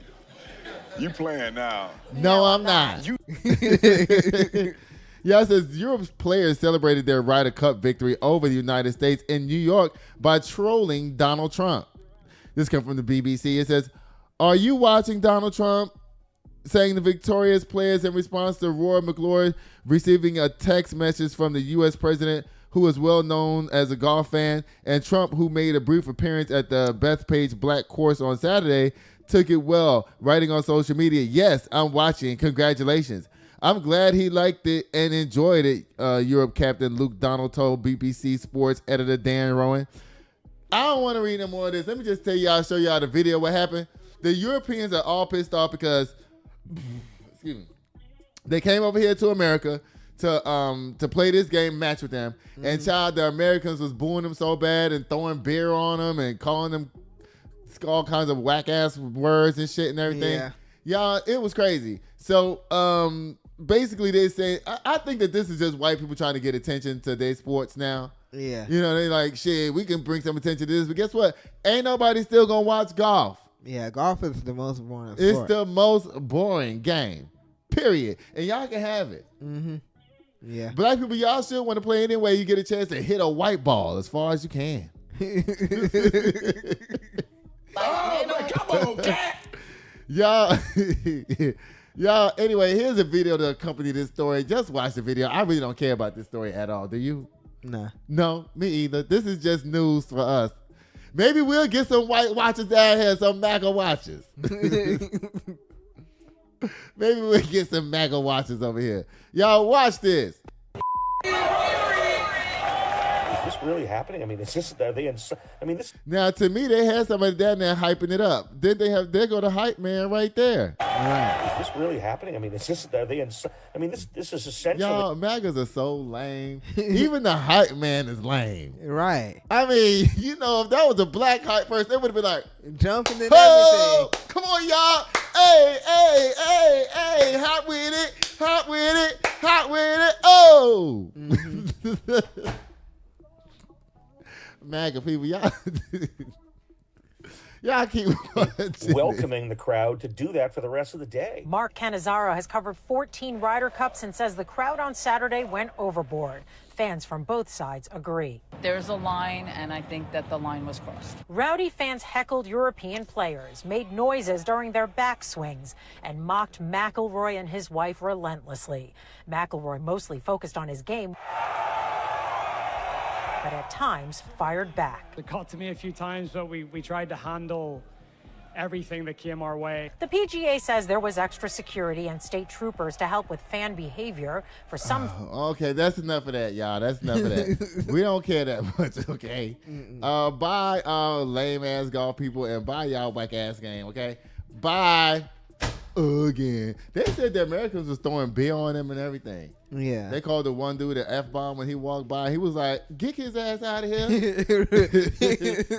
you playing now. No, I'm not. Yeah, it says Europe's players celebrated their Ryder Cup victory over the United States in New York by trolling Donald Trump. This comes from the BBC. It says, are you watching Donald Trump saying the victorious players in response to Roy McIlroy receiving a text message from the U.S. president who is well known as a golf fan, and Trump, who made a brief appearance at the Bethpage Black course on Saturday, took it well, writing on social media, yes, I'm watching, congratulations. I'm glad he liked it and enjoyed it, Europe captain Luke Donald told BBC Sports editor Dan Rowan. I don't want to read no more of this. Let me just tell y'all, show y'all the video, what happened. The Europeans are all pissed off because, excuse me, they came over here to America to play this game match with them, and the Americans was booing them so bad and throwing beer on them and calling them all kinds of whack ass words and shit and everything. Yeah. Y'all, it was crazy. So basically they say, I think that this is just white people trying to get attention to their sports now. Yeah. You know, they like, shit, we can bring some attention to this, but guess what? Ain't nobody still gonna watch golf. Yeah, golf is the most boring sport. It's the most boring game, period. And y'all can have it. Yeah. Black people, y'all should want to play anyway. You get a chance to hit a white ball as far as you can. Come on, cat. Y'all, anyway, here's a video to accompany this story. Just watch the video. I really don't care about this story at all. Do you? Nah. No, me either. This is just news for us. Maybe we'll get some white watches down here, some MAGA watches. Maybe we'll get some MAGA watches over here. Y'all watch this. Is this really happening? I mean, is this? Are they? I mean, this. Now, to me, they had somebody down there hyping it up. Then there go the hype man right there. Right. Is this really happening? I mean, is this? Are they? I mean, this is essential. Y'all, MAGAs are so lame. Even the hype man is lame. Right. I mean, you know, if that was a black hype person, they would have been like jumping and oh, everything. Come on, y'all. Hey, hey, hey, hey, hot with it, hot with it, hot with it. Oh. Mm-hmm. MAGA people, y'all keep welcoming the crowd to do that for the rest of the day. Mark Cannizzaro has covered 14 Ryder Cups and says the crowd on Saturday went overboard. Fans from both sides agree. There's a line, and I think that the line was crossed. Rowdy fans heckled European players, made noises during their backswings, and mocked McIlroy and his wife relentlessly. McIlroy mostly focused on his game, but at times fired back. It caught to me a few times, but we tried to handle everything that came our way. The PGA says there was extra security and state troopers to help with fan behavior for some. Okay, that's enough of that, y'all. That's enough of that. We don't care that much, okay? Bye, lame ass golf people, and bye, y'all whack ass game, okay? Bye. Again. They said the Americans was throwing beer on them and everything. Yeah. They called the one dude an F-bomb when he walked by. He was like, get his ass out of here.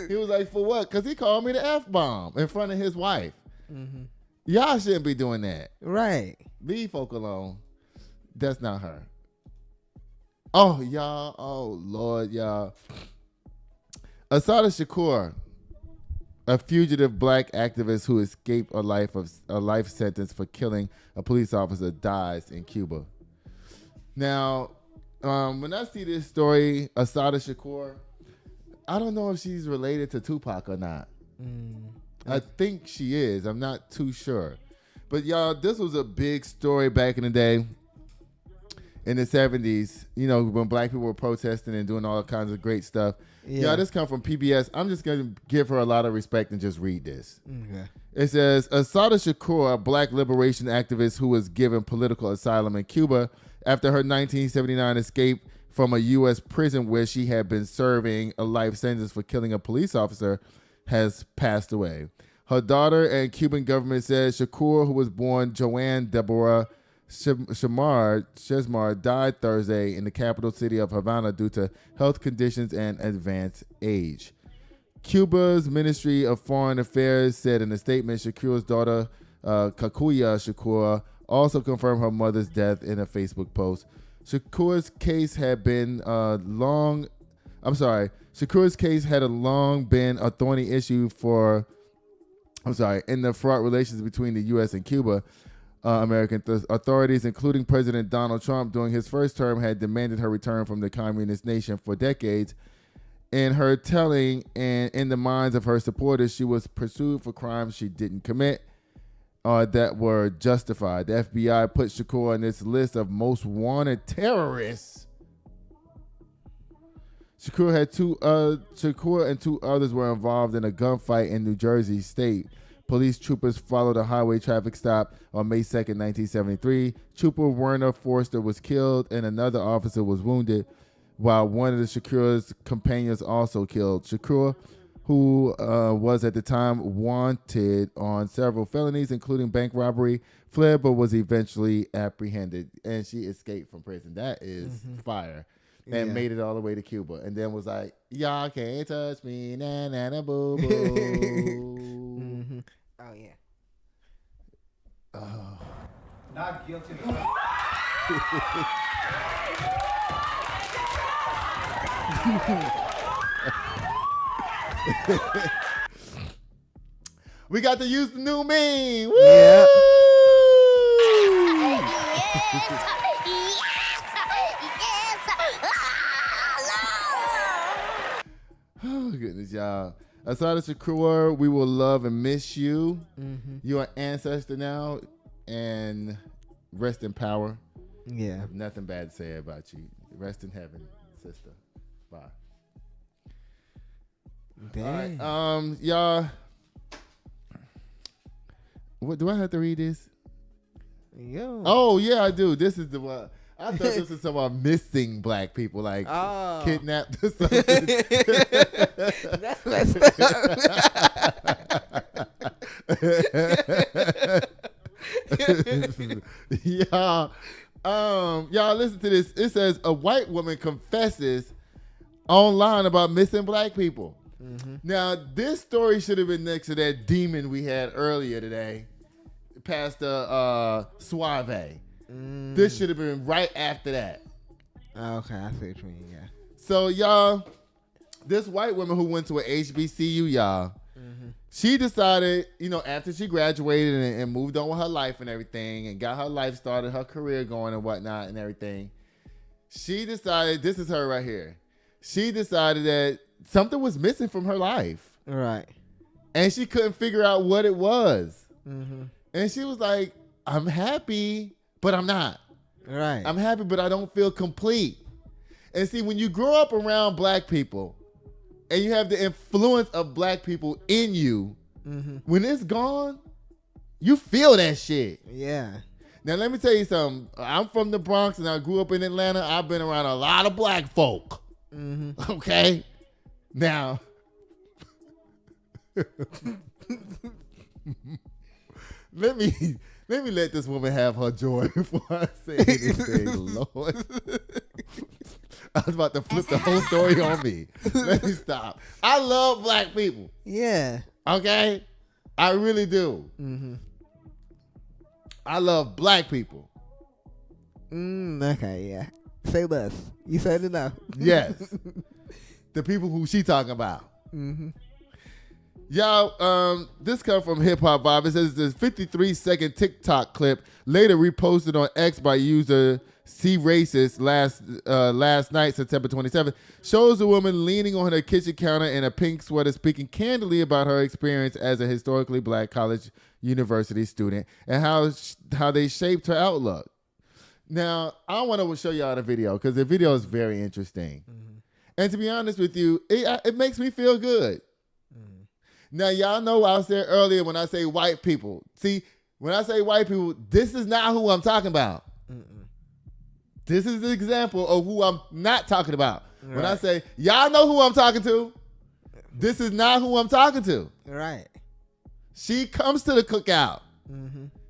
He was like, for what? Because he called me the F-bomb in front of his wife. Mm-hmm. Y'all shouldn't be doing that. Right. Leave folk alone. That's not her. Oh, y'all. Oh, Lord, y'all. Assata Shakur, a fugitive black activist who escaped a life sentence for killing a police officer, dies in Cuba. Now, when I see this story, Assata Shakur, I don't know if she's related to Tupac or not. I think she is. I'm not too sure. But y'all, this was a big story back in the day. In the 70s, you know, when black people were protesting and doing all kinds of great stuff. Yeah. Y'all, this come from PBS. I'm just going to give her a lot of respect and just read this. Okay. It says, Assata Shakur, a black liberation activist who was given political asylum in Cuba after her 1979 escape from a U.S. prison where she had been serving a life sentence for killing a police officer, has passed away. Her daughter and Cuban government says Shakur, who was born Joanne Deborah Shesmar, died Thursday in the capital city of Havana due to health conditions and advanced age. Cuba's Ministry of Foreign Affairs said in a statement Shakur's daughter, Kakuya Shakur, also confirmed her mother's death in a Facebook post. Shakur's case had long been a thorny issue in the fraught relations between the U.S. and Cuba. American authorities, including President Donald Trump, during his first term, had demanded her return from the communist nation for decades. In her telling and in the minds of her supporters, she was pursued for crimes she didn't commit that were justified. The FBI put Shakur on this list of most wanted terrorists. Shakur and two others were involved in a gunfight in New Jersey State. Police troopers followed a highway traffic stop on May 2nd, 1973. Trooper Werner Forster was killed and another officer was wounded, while one of the Shakur's companions also killed. Shakur, who was at the time wanted on several felonies, including bank robbery, fled but was eventually apprehended. And she escaped from prison. That is fire. And made it all the way to Cuba. And then was like, y'all can't touch me, na na na boo boo. Oh, yeah. Oh. Not guilty. We got to use the new meme. Woo! Yeah. Oh, goodness, y'all. Assata Shakur, we will love and miss you. You are an ancestor now, and rest in power. Yeah. I have nothing bad to say about you. Rest in heaven, sister. Bye. Dang. All right, y'all. What do I have to read this? Yo. Oh yeah, I do. This is the one. I thought this was about missing black people, like kidnapped or something. That's messed up. Y'all listen to this. It says a white woman confesses online about missing black people. Mm-hmm. Now, this story should have been next to that demon we had earlier today, Pastor Sauve. This should have been right after that. Okay, I see what you mean, yeah. So, y'all, this white woman who went to an HBCU, y'all, she decided, after she graduated and moved on with her life and everything and got her life started, her career going and whatnot and everything, she decided, this is her right here. She decided that something was missing from her life. Right. And she couldn't figure out what it was. Mm-hmm. And she was like, I'm happy, but I'm not. Right. I'm happy, but I don't feel complete. And see, when you grow up around black people and you have the influence of black people in you, when it's gone, you feel that shit. Yeah. Now, let me tell you something. I'm from the Bronx and I grew up in Atlanta. I've been around a lot of black folk. Okay? Now, let me let this woman have her joy before I say anything, Lord. I was about to flip the whole story on me. Let me stop. I love black people. Yeah. Okay? I really do. I love black people. Okay, yeah. Say less. You said enough. Yes. The people who she talking about. Y'all, this comes from Hip Hop Vibe. It says this 53-second TikTok clip later reposted on X by user C Racist last night, September 27th, shows a woman leaning on her kitchen counter in a pink sweater speaking candidly about her experience as a historically black college university student and how they shaped her outlook. Now, I want to show y'all the video because the video is very interesting. And to be honest with you, it makes me feel good. Now, y'all know I said earlier when I say white people. See, when I say white people, this is not who I'm talking about. This is the example of who I'm not talking about. Right. When I say, y'all know who I'm talking to, this is not who I'm talking to. Right. She comes to the cookout.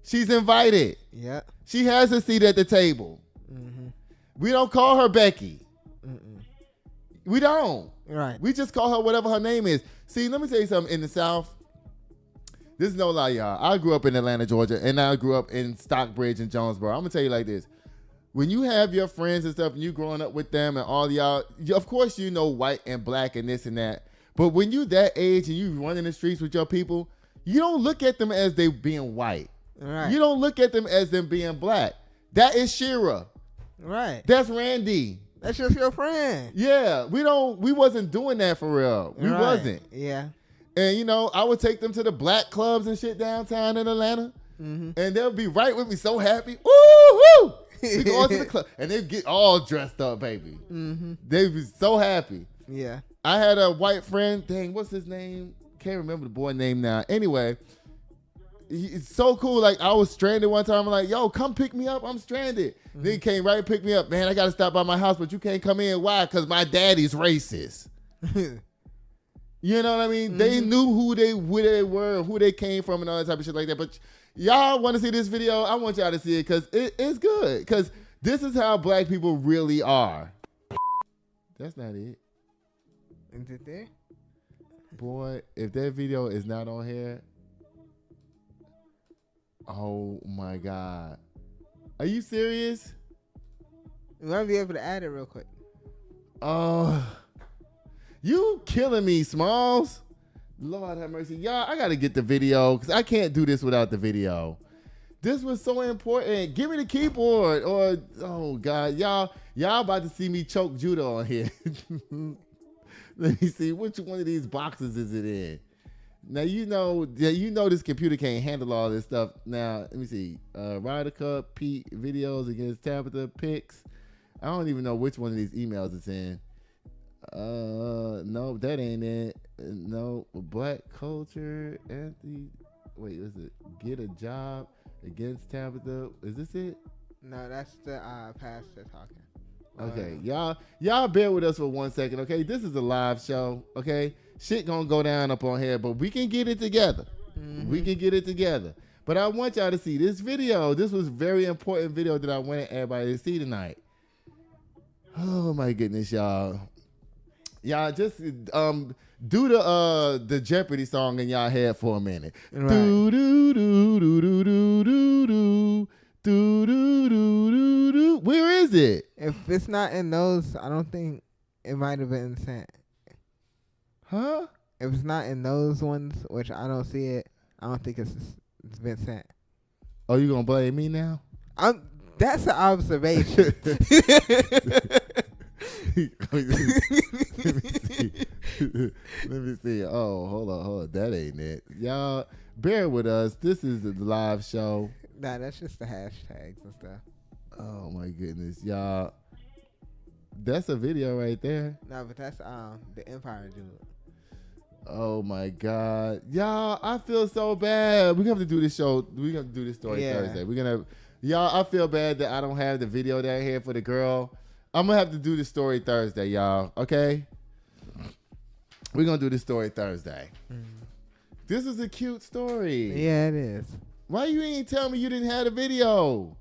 She's invited. Yeah. She has a seat at the table. We don't call her Becky. We don't. Right. We just call her whatever her name is. See, let me tell you something. In the South, this is no lie, y'all. I grew up in Atlanta, Georgia, and I grew up in Stockbridge and Jonesboro. I'm going to tell you like this. When you have your friends and stuff and you growing up with them and all y'all, of course you know white and black and this and that. But when you that age and you run in the streets with your people, you don't look at them as they being white. Right. You don't look at them as them being black. That is Shira. Right. That's Randy. That's just your friend. Yeah. We wasn't doing that for real. We wasn't. Yeah. And I would take them to the black clubs and shit downtown in Atlanta. And they'll be right with me so happy. Woo-hoo! We go to the club and they get all dressed up, baby. They'd be so happy. Yeah. I had a white friend. Dang, what's his name? Can't remember the boy name now. Anyway, it's so cool. Like, I was stranded one time. I'm like, yo, come pick me up. I'm stranded. Then he came right and picked me up. Man, I got to stop by my house, but you can't come in. Why? Because my daddy's racist. You know what I mean? They knew who they were, who they came from, and all that type of shit like that. But y'all want to see this video? I want y'all to see it because it's good. Because this is how black people really are. That's not it. Is it there? Boy, if that video is not on here, oh my God. Are you serious? You want to be able to add it real quick. Oh, you killing me, Smalls. Lord have mercy. Y'all, I got to get the video because I can't do this without the video. This was so important. Give me the keyboard or, oh God, y'all about to see me choke Judah on here. Let me see, which one of these boxes is it in? Now, you know this computer can't handle all this stuff. Now, let me see. Ryder Cup, Pete videos against Tabitha, pics. I don't even know which one of these emails it's in. No, that ain't it. No, black culture. Anthony. Wait, is it get a job against Tabitha? Is this it? No, that's the pastor talking. Okay, y'all bear with us for 1 second, okay? This is a live show, okay? Shit gonna go down up on here, but we can get it together. We can get it together. But I want y'all to see this video. This was a very important video that I wanted everybody to see tonight. Oh my goodness, y'all. Y'all just do the Jeopardy song in y'all head for a minute. Right. Do do do do do do do do. Do, do, do, do, do. Where is it? If it's not in those, I don't think it might have been sent. Huh? If it's not in those ones, which I don't see it, I don't think it's been sent. Oh, you gonna blame me now? That's an observation. Let me see. Oh, hold on. That ain't it. Y'all, bear with us. This is the live show. Nah, that's just the hashtags and stuff. Oh my goodness, y'all. That's a video right there. No, but that's the Empire dude. Oh my God, y'all! I feel so bad. We're gonna have to do this show. We're gonna do this story Thursday. Y'all. I feel bad that I don't have the video down here for the girl. I'm gonna have to do the story Thursday, y'all. Okay. We're gonna do the story Thursday. This is a cute story. Yeah, it is. Why you ain't tell me you didn't have the video?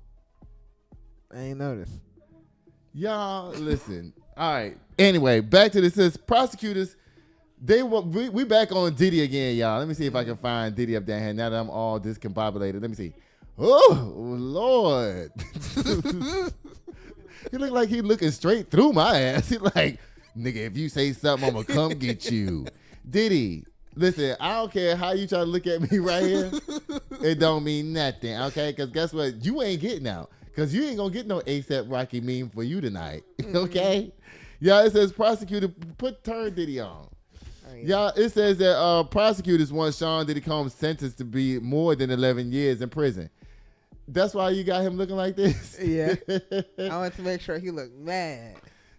I ain't noticed. Y'all, listen. All right. Anyway, back to this. Says prosecutors. We back on Diddy again, y'all. Let me see if I can find Diddy up down here now that I'm all discombobulated. Let me see. Oh, Lord. He look like he looking straight through my ass. He like, nigga, if you say something, I'm going to come get you. Diddy. Listen, I don't care how you try to look at me right here. It don't mean nothing, okay? Because guess what? You ain't getting out. Because you ain't going to get no ASAP Rocky meme for you tonight, okay? Y'all, it says prosecutor, turn Diddy on. Y'all, it says that prosecutors want Sean Diddy Combs sentenced to be more than 11 years in prison. That's why you got him looking like this? Yeah. I want to make sure he looked mad.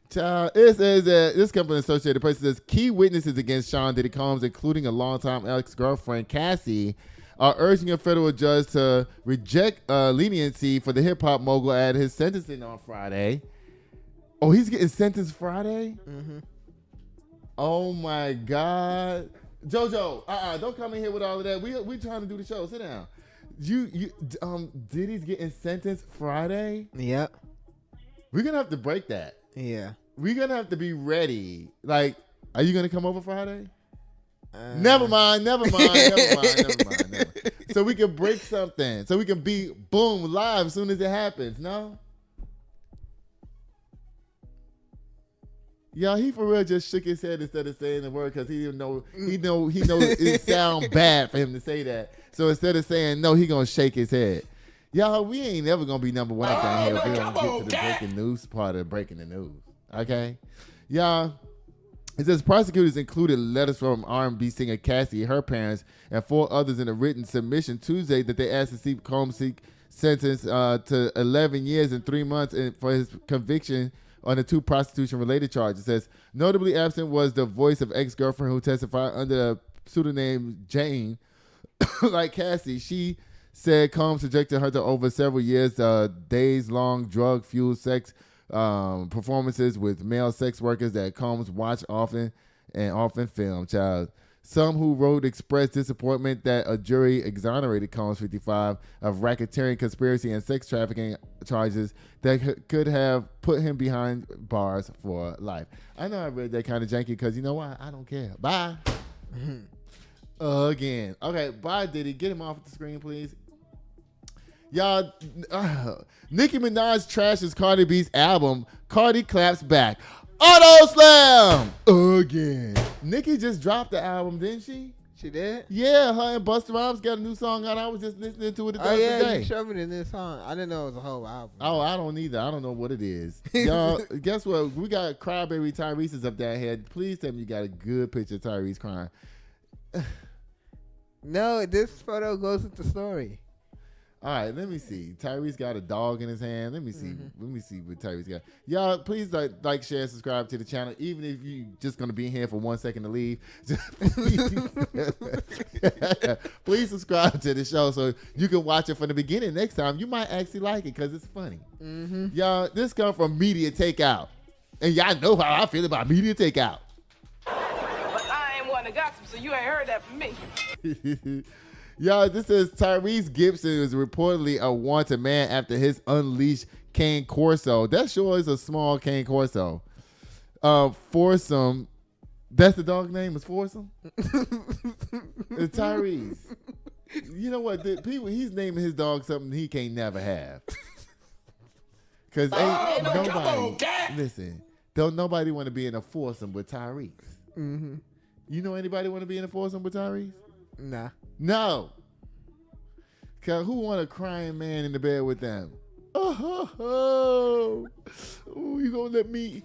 Child, it says that this company Associated Press says key witnesses against Sean Diddy Combs, including a longtime ex-girlfriend, Cassie, are urging a federal judge to reject leniency for the hip-hop mogul at his sentencing on Friday. Oh, he's getting sentenced Friday? Mm-hmm. Oh, my God. JoJo, don't come in here with all of that. We trying to do the show. Sit down. Diddy's getting sentenced Friday? Yep. We're going to have to break that. Yeah. We're going to have to be ready. Like, are you going to come over Friday? Never mind. So we can break something. So we can be, boom, live as soon as it happens. No? Y'all, he for real just shook his head instead of saying the word because he didn't know. He knows it sound bad for him to say that. So instead of saying no, he going to shake his head. Y'all, we ain't never going to be number one up down here if we don't get to the breaking news part of breaking the news. Okay? Y'all, it says prosecutors included letters from R&B singer Cassie, her parents, and 4 others in a written submission Tuesday that they asked to see Combs seek sentence to 11 years and 3 months for his conviction on the 2 prostitution-related charges. It says, notably absent was the voice of ex-girlfriend who testified under the pseudonym Jane. Like Cassie, she said Combs subjected her to over several years, days-long drug-fueled sex performances with male sex workers that Combs watched often filmed. Child. Some who wrote expressed disappointment that a jury exonerated Combs 55 of racketeering, conspiracy, and sex trafficking charges that could have put him behind bars for life. I know I read that kind of janky because you know what? I don't care. Bye. Again. Okay, bye, Diddy. Get him off the screen, please. Y'all, Nicki Minaj trashes Cardi B's album. Cardi claps back. Auto Slam again. Nicki just dropped the album, didn't she? She did? Yeah, her and Busta Rhymes got a new song out. I was just listening to it the other day. You showed me the new song. I didn't know it was a whole album. Oh, I don't either. I don't know what it is. Y'all, guess what? We got Crybaby Tyrese up there here. Please tell me you got a good picture of Tyrese crying. No, this photo goes with the story. All right, let me see. Tyrese got a dog in his hand. Let me see. Let me see what Tyrese got. Y'all, please like, share, subscribe to the channel. Even if you just gonna be in here for 1 second to leave, please subscribe to the show so you can watch it from the beginning. Next time, you might actually like it because it's funny. Y'all, this comes from Media Takeout, and y'all know how I feel about Media Takeout. But I ain't one to gossip, so you ain't heard that from me. Y'all, this says Tyrese Gibson is reportedly a wanted man after his unleashed cane corso. That sure is a small cane corso. Foursome. That's the dog name is Foursome? It's Tyrese. You know what? He's naming his dog something he can't never have. Because ain't nobody, listen, don't nobody want to be in a foursome with Tyrese. You know anybody want to be in a foursome with Tyrese? Nah. No. Cause who want a crying man in the bed with them? Oh, you gonna let me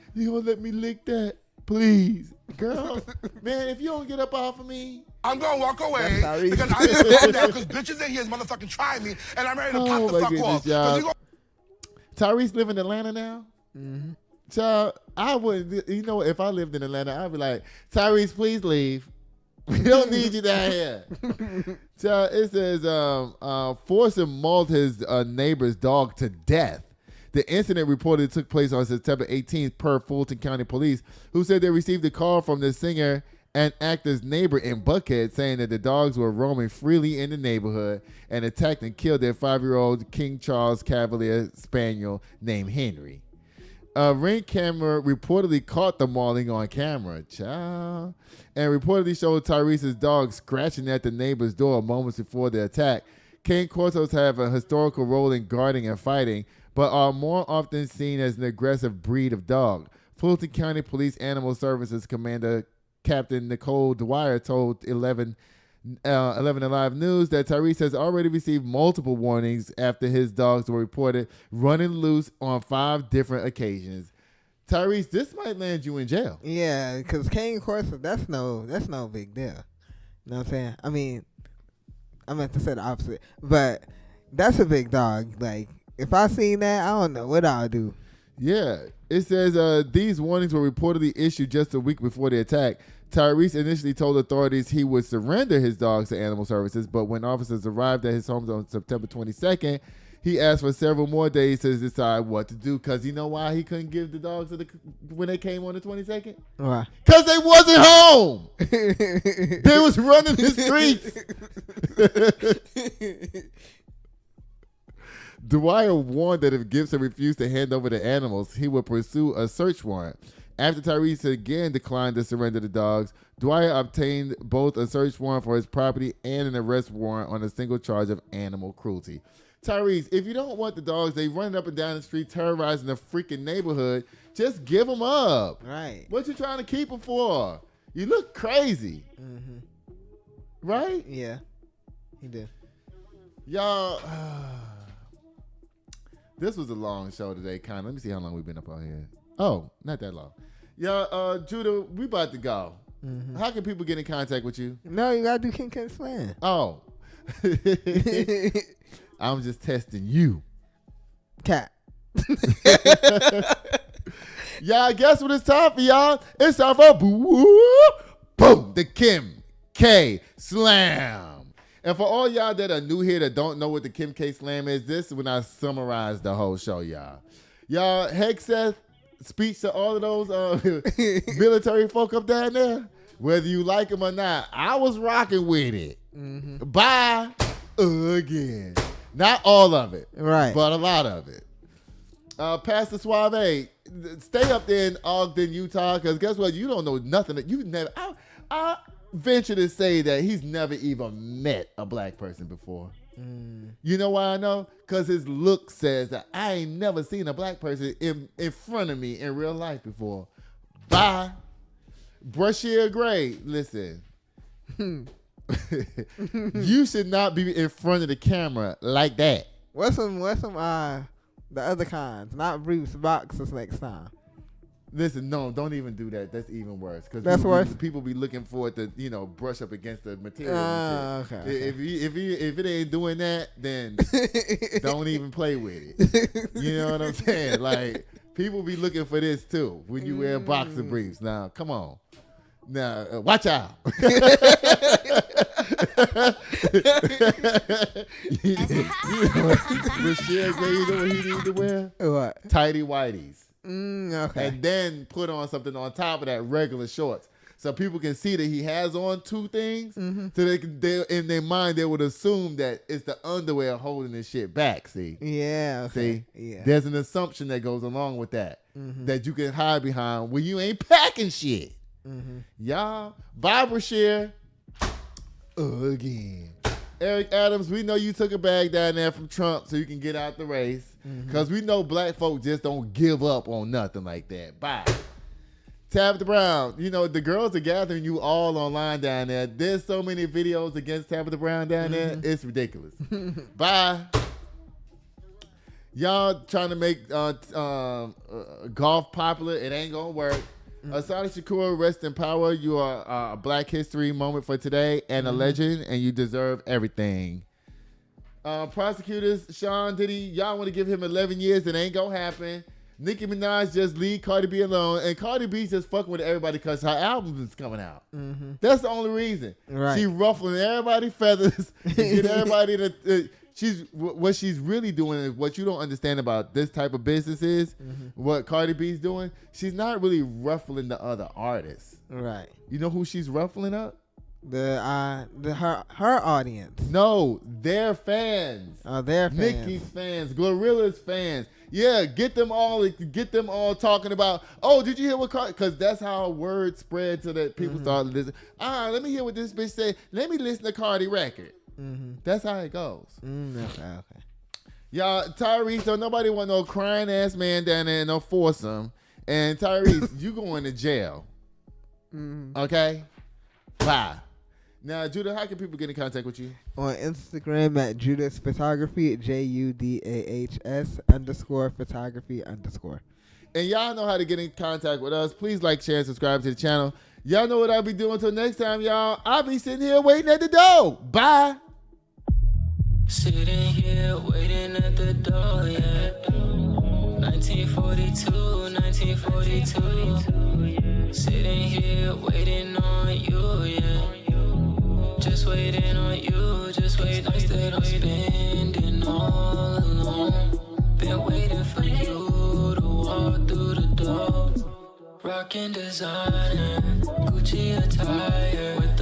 lick that, please, girl? Man, if you don't get up off of me, I'm gonna walk away because I need to calm down because bitches in here is motherfucking trying me and I'm ready to pop the fuck off. Tyrese live in Atlanta now. Child, I would. You know, if I lived in Atlanta, I'd be like, Tyrese, please leave. We don't need you down here. So it says, Foursome mauled his neighbor's dog to death. The incident reported took place on September 18th per Fulton County Police, who said they received a call from the singer and actor's neighbor in Buckhead saying that the dogs were roaming freely in the neighborhood and attacked and killed their 5-year-old King Charles Cavalier Spaniel named Henry. A Ring camera reportedly caught the mauling on camera, child, and reportedly showed Tyrese's dog scratching at the neighbor's door moments before the attack. Cane corsos have a historical role in guarding and fighting, but are more often seen as an aggressive breed of dog. Fulton County Police Animal Services Commander Captain Nicole Dwyer told 11 Alive News that Tyrese has already received multiple warnings after his dogs were reported running loose on 5 different occasions. Tyrese, this might land you in jail. Yeah, because cane corso, that's no big deal. You know what I'm saying? I mean, I meant to say the opposite, but that's a big dog. Like, if I seen that, I don't know what I'll do. Yeah, it says these warnings were reportedly issued just a week before the attack. Tyrese initially told authorities he would surrender his dogs to animal services, but when officers arrived at his home on September 22nd, he asked for several more days to decide what to do. Because you know why he couldn't give the dogs when they came on the 22nd? Why? Because they wasn't home. They was running the streets. Dwyer warned that if Gibson refused to hand over the animals, he would pursue a search warrant. After Tyrese again declined to surrender the dogs, Dwyer obtained both a search warrant for his property and an arrest warrant on a single charge of animal cruelty. Tyrese, if you don't want the dogs, they running up and down the street terrorizing the freaking neighborhood, just give them up. Right. What you trying to keep them for? You look crazy. Right? Yeah, he did. Y'all, this was a long show today, kind of. Let me see how long we've been up on here. Oh, not that long. Yeah, Judah, we about to go. How can people get in contact with you? No, you gotta do K Slammm. Oh. I'm just testing you. Cat. Y'all, guess what it's time for, y'all? It's time for boom, the Kim K Slammm. And for all y'all that are new here that don't know what the Kim K Slammm is, this is when I summarize the whole show, y'all. Y'all, Hegseth speech to all of those military folk up down there, whether you like them or not, I was rocking with it. Bye again. Not all of it, right? But a lot of it. Pastor Suave, stay up there in Ogden, Utah, because guess what? You don't know nothing. You never. I venture to say that he's never even met a black person before. You know why I know? Because his look says that I ain't never seen a black person in front of me in real life before. Bye. Bryshere Gray, listen. You should not be in front of the camera like that. What's some the other kinds? Not briefs, boxes next time. Listen, no, don't even do that. That's even worse. Because that's worse. People be looking for it to, brush up against the material. Okay. If it ain't doing that, then don't even play with it. You know what I'm saying? Like, people be looking for this too when you wear boxer briefs. Now, come on. Now, watch out. Bryshere, you know what he need to wear? What? Tighty whities. Okay. And then put on something on top of that, regular shorts. So people can see that he has on two things. Mm-hmm. So they in their mind, they would assume that it's the underwear holding this shit back. See? Yeah. Okay. See? Yeah. There's an assumption that goes along with that. Mm-hmm. That you can hide behind when you ain't packing shit. Mm-hmm. Y'all, bye, Bryshere. Again. Eric Adams, we know you took a bag down there from Trump so you can get out the race. Because we know black folk just don't give up on nothing like that. Bye. Tabitha Brown, the girls are gathering you all online down there. There's so many videos against Tabitha Brown down there. It's ridiculous. Bye. Y'all trying to make golf popular. It ain't going to work. Assata Shakur, rest in power. You are a Black History moment for today and a legend, and you deserve everything. Prosecutors, Sean Diddy, y'all want to give him 11 years. It ain't going to happen. Nicki Minaj just leave Cardi B alone, and Cardi B just fucking with everybody because her album is coming out. That's the only reason. Right. She ruffling everybody's feathers to get everybody to... what she's really doing is what you don't understand about this type of business is what Cardi B's doing. She's not really ruffling the other artists. Right. You know who she's ruffling up? Her audience. No, their fans. Oh, their fans. Nicki's fans, Glorilla's fans. Yeah, get them all talking about, oh, did you hear what Cardi? Because that's how word spread so that people started listening. Let me hear what this bitch say. Let me listen to Cardi record. That's how it goes. Okay. Y'all, Tyrese, don't nobody want no crying ass man down there, no foursome. And Tyrese, you going to jail. Okay? Bye. Now, Judah, how can people get in contact with you? On Instagram at Judah's Photography, JUDAHS_photography_. And y'all know how to get in contact with us. Please like, share, and subscribe to the channel. Y'all know what I'll be doing until next time, y'all. I'll be sitting here waiting at the door. Bye. Sitting here waiting at the door, yeah. 1942. Sitting here waiting on you, yeah. Just waiting on you, just waiting. Nights that I'm spending all alone. Been waiting for you to walk through the door. Rockin' designer, Gucci attire.